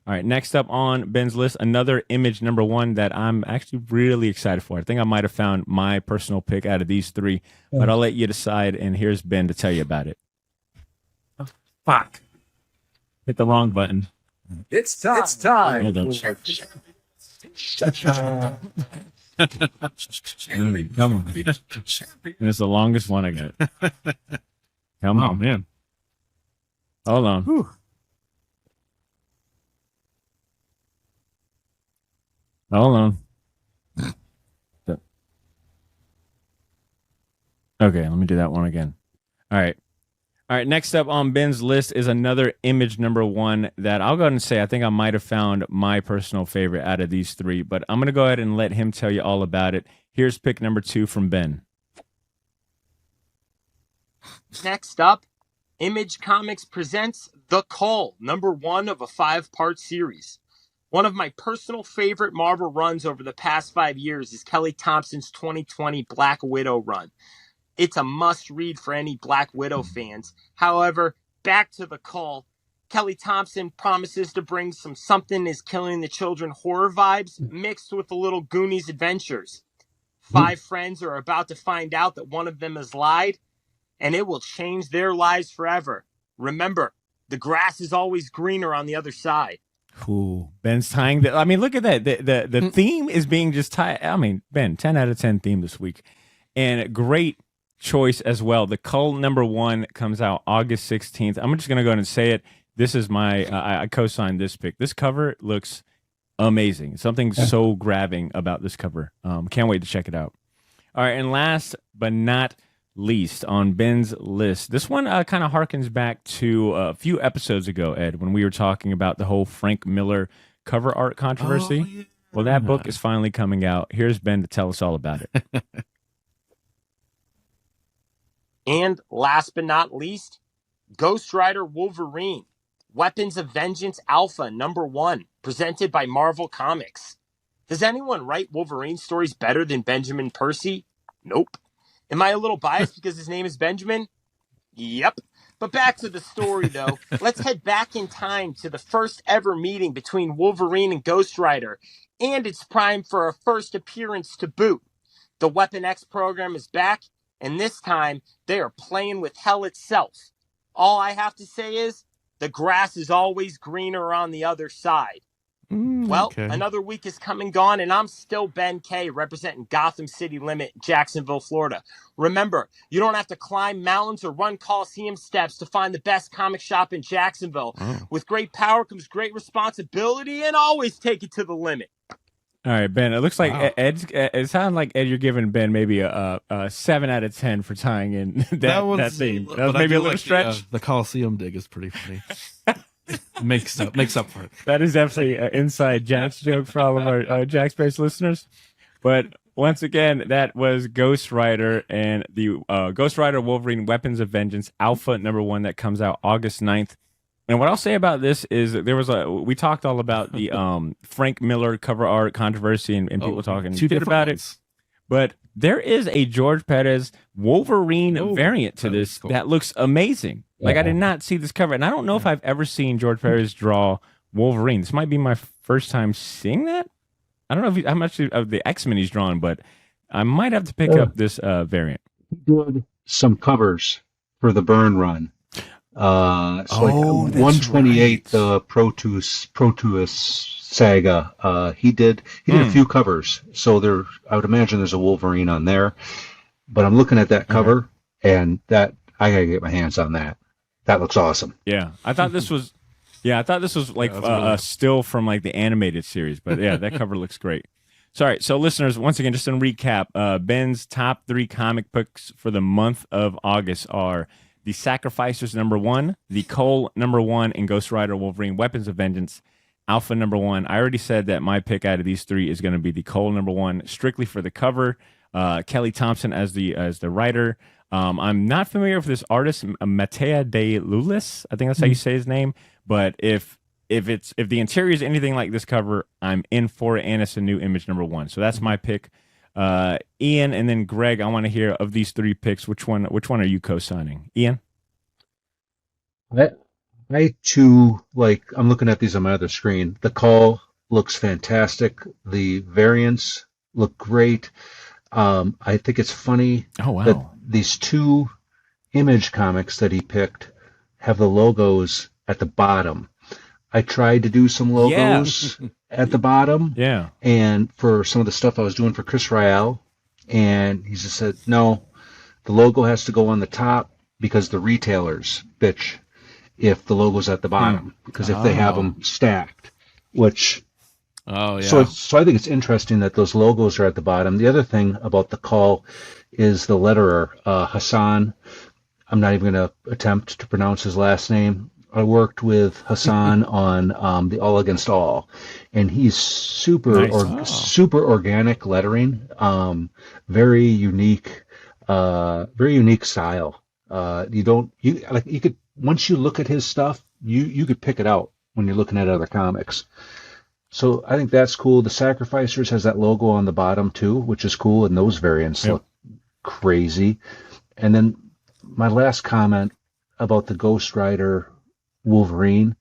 All right, next up on Ben's list, another image number 1 that I'm actually really excited for. I think I might have found my personal pick out of these 3, but I'll let you decide. And here's Ben to tell you about it. Oh, fuck. Hit the wrong button. It's time. It's time. Hold on. Come on. And it's the longest one I got. Come on. Oh, man. Hold on. Whew. Hold on. Okay, let me do that one again. All right. All right, next up on Ben's list is another image number 1 that I'll go ahead and say I think I might have found my personal favorite out of these 3, but I'm going to go ahead and let him tell you all about it. Here's pick number 2 from Ben. Next up, Image Comics presents The Call, number 1 of a 5-part series. One of my personal favorite Marvel runs over the past 5 years is Kelly Thompson's 2020 Black Widow run. It's a must-read for any Black Widow fans. However, back to The Call, Kelly Thompson promises to bring some Something is Killing the Children horror vibes mixed with a little Goonies adventures. 5 friends are about to find out that one of them has lied, and it will change their lives forever. Remember, the grass is always greener on the other side. Ooh, Ben's tying that. I mean, look at that. The theme is being just tied. I mean, Ben, 10 out of 10 theme this week. And great choice as well. The Cull number 1 comes out August 16th. I'm just going to go ahead and say it. This is my, I co-signed this pick. This cover looks amazing. Something so grabbing about this cover. Can't wait to check it out. All right. And last but not least on Ben's list, this one kind of harkens back to a few episodes ago, Ed, when we were talking about the whole Frank Miller cover art controversy. Oh, yeah. Well, that book is finally coming out. Here's Ben to tell us all about it. And last but not least, Ghost Rider Wolverine, Weapons of Vengeance Alpha number 1, presented by Marvel Comics. Does anyone write Wolverine stories better than Benjamin Percy? Nope. Am I a little biased because his name is Benjamin? Yep. But back to the story, though. Let's head back in time to the first ever meeting between Wolverine and Ghost Rider, and it's prime for a first appearance to boot. The Weapon X program is back, and this time they are playing with hell itself. All I have to say is, the grass is always greener on the other side. Well, another week is come and gone, and I'm still Ben K, representing Gotham City Limit, Jacksonville, Florida. Remember, you don't have to climb mountains or run Coliseum steps to find the best comic shop in Jacksonville. With great power comes great responsibility, and always take it to the limit. All right, Ben. It looks like it sounds like Ed, you're giving Ben maybe a 7 out of 10 for tying in that theme. That was maybe a little stretch. The Coliseum dig is pretty funny. makes up for it. That is definitely an inside Jack's joke for all of our Jack Space listeners. But once again, that was Ghost Rider and the Ghost Rider Wolverine Weapons of Vengeance Alpha #1 that comes out August 9th. And what I'll say about this is we talked all about the Frank Miller cover art controversy and people talking shit about it. But there is a George Perez Wolverine variant to this that looks amazing. Like, I did not see this cover, and I don't know if I've ever seen George Perez draw Wolverine. This might be my first time seeing that. I don't know how much of the X-Men he's drawn, but I might have to pick up this variant. He did some covers for the Byrne run. Like 128, right. The Proteus saga. He did a few covers, so I would imagine there's a Wolverine on there. But I'm looking at that cover, and that I gotta get my hands on that. That looks awesome. Yeah, I thought this was like a still from like the animated series, but yeah, that cover looks great. Sorry, so listeners, once again, just in recap, Ben's top 3 comic books for the month of August are The Sacrificers #1, The Cole #1, and Ghost Rider Wolverine Weapons of Vengeance Alpha #1. I already said that my pick out of these 3 is going to be The Cole #1, strictly for the cover. Kelly Thompson as the writer. I'm not familiar with this artist, Matea de Lulis. I think that's how you say his name. But if the interior is anything like this cover, I'm in for it, and it's a new image #1. So that's my pick. Ian and then Greg, I want to hear of these 3 picks. Which one are you co-signing? Ian? I too, I'm looking at these on my other screen. The Call looks fantastic. The variants look great. I think it's funny that these 2 Image comics that he picked have the logos at the bottom. I tried to do some logos at the bottom. Yeah. And for some of the stuff I was doing for Chris Rael, and he just said, no, the logo has to go on the top because the retailers bitch if the logo's at the bottom, because if they have them stacked, which... Oh, yeah. So I think it's interesting that those logos are at the bottom. The other thing about the Call is the letterer, Hassan. I'm not even going to attempt to pronounce his last name. I worked with Hassan on the All Against All, and he's super organic lettering, very unique style. You could, once you look at his stuff, you could pick it out when you're looking at other comics. So I think that's cool. The Sacrificers has that logo on the bottom too, which is cool, and those variants look crazy. And then my last comment about the Ghost Rider Wolverine,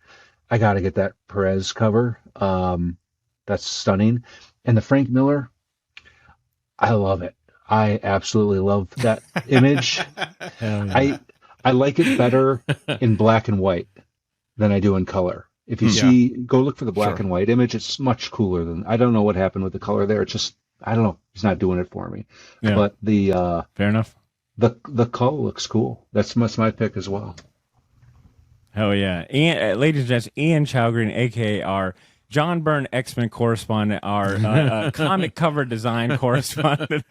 I got to get that Perez cover. That's stunning. And the Frank Miller, I love it. I absolutely love that image. I like it better in black and white than I do in color. If you go look for the black and white image, it's much cooler than, I don't know what happened with the color there. It's just, I don't know. He's not doing it for me. Yeah. But the, fair enough. The color looks cool. That's my pick as well. Hell yeah. Ian, ladies and gents, Ian Chalgren, a.k.a. our John Byrne X-Men correspondent, our comic cover design correspondent.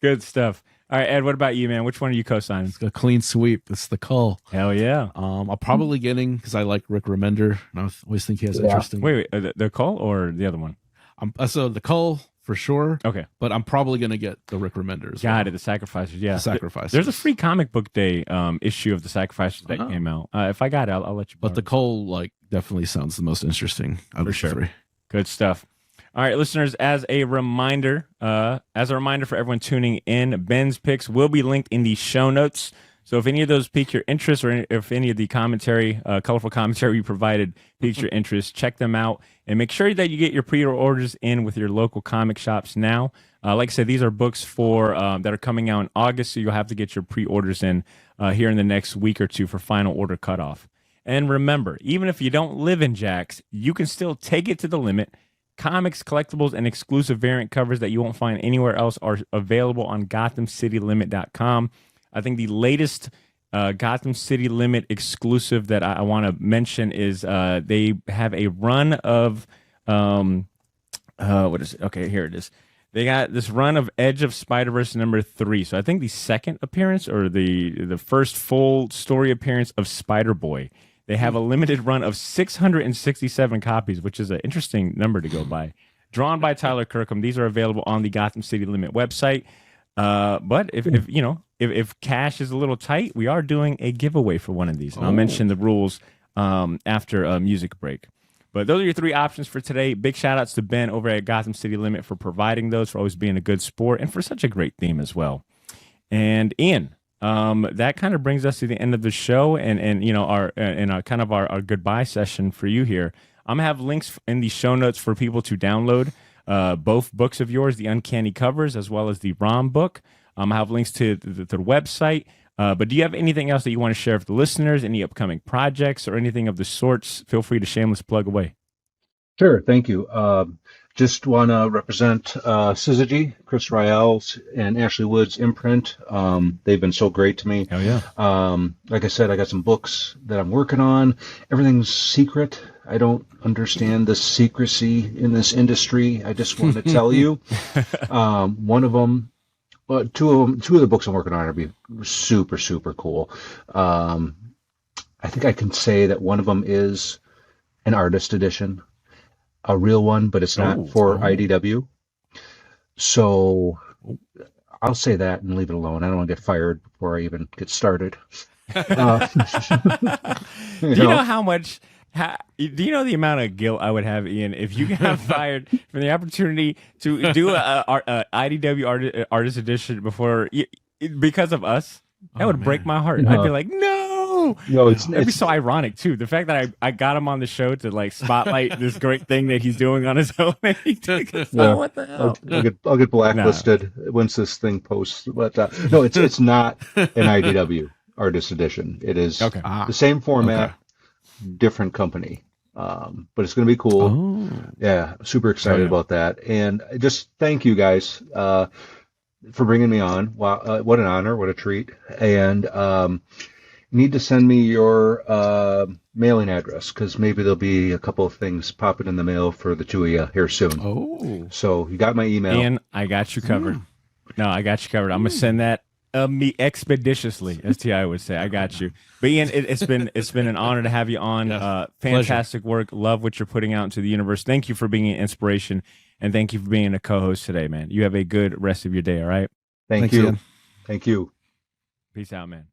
Good stuff. All right, Ed, what about you, man? Which one are you co-signing? It's a clean sweep. It's the Cull. Hell yeah. I'll probably getting, because I like Rick Remender, and I always think he has interesting. Wait, the Cull or the other one? So the Cull for sure. Okay. But I'm probably going to get the Rick Remender. Got it, the Sacrificers, yeah. The Sacrificers. There's a free comic book day issue of the Sacrificers that came out. If I got it, I'll let you borrow. But the Cull, definitely sounds the most interesting out For of sure. the three. Good stuff. All right, listeners, as a reminder for everyone tuning in, Ben's picks will be linked in the show notes. So if any of those pique your interest, or if any of the commentary, colorful commentary we provided piques your interest, check them out and make sure that you get your pre-orders in with your local comic shops now. Like I said, these are books for that are coming out in August, so you'll have to get your pre-orders in here in the next week or two for final order cutoff. And remember, even if you don't live in Jax, you can still take it to the limit. Comics, collectibles, and exclusive variant covers that you won't find anywhere else are available on GothamCityLimit.com. I think the latest Gotham City Limit exclusive that I want to mention is they have a run of what is it? Okay, here it is. They got this run of Edge of Spider-Verse #3. So I think the second appearance or the first full story appearance of Spider-Boy. They have a limited run of 667 copies, which is an interesting number to go by. Drawn by Tyler Kirkham. These are available on the Gotham City Limit website. But if cash is a little tight, we are doing a giveaway for one of these. And I'll mention the rules after a music break. But those are your three options for today. Big shout outs to Ben over at Gotham City Limit for providing those, for always being a good sport, and for such a great theme as well. And Ian, that kind of brings us to the end of the show, and our kind of our goodbye session for you here. I'm gonna have links in the show notes for people to download both books of yours, the Uncanny Covers as well as the ROM book. I have links to the website. But do you have anything else that you want to share with the listeners? Any upcoming projects or anything of the sorts? Feel free to shameless plug away. Sure, thank you. Just want to represent Syzygy, Chris Ryell's, and Ashley Wood's imprint. They've been so great to me. Oh, yeah. Like I said, I got some books that I'm working on. Everything's secret. I don't understand the secrecy in this industry. I just want to tell you. One of them, well, two of the books I'm working on are be super, super cool. I think I can say that one of them is an artist edition, a real one, but it's not for IDW. So I'll say that and leave it alone. I don't want to get fired before I even get started. Do you know how much? Do you know the amount of guilt I would have, Ian, if you got fired from the opportunity to do a IDW artist edition because of us? That would break my heart. I'd be like, no. It'd be so ironic too. The fact that I got him on the show to like spotlight this great thing that he's doing on his own. What the hell? I'll get blacklisted once this thing posts. But no, it's not an IDW artist edition. It is the same format. Different company, but it's going to be cool. Yeah, super excited about that, and just thank you guys for bringing me on. Wow, what an honor, what a treat. And you need to send me your mailing address, because maybe there'll be a couple of things popping in the mail for the two of you here soon. So you got my email. Ian, I got you covered. No, I got you covered. I'm gonna send that me expeditiously, as T.I. would say. I got you. But Ian, it's been an honor to have you on. Fantastic work. Love what you're putting out into the universe. Thank you for being an inspiration, and thank you for being a co-host today, man. You have a good rest of your day. All right. Thanks, you. Ian. Thank you. Peace out, man.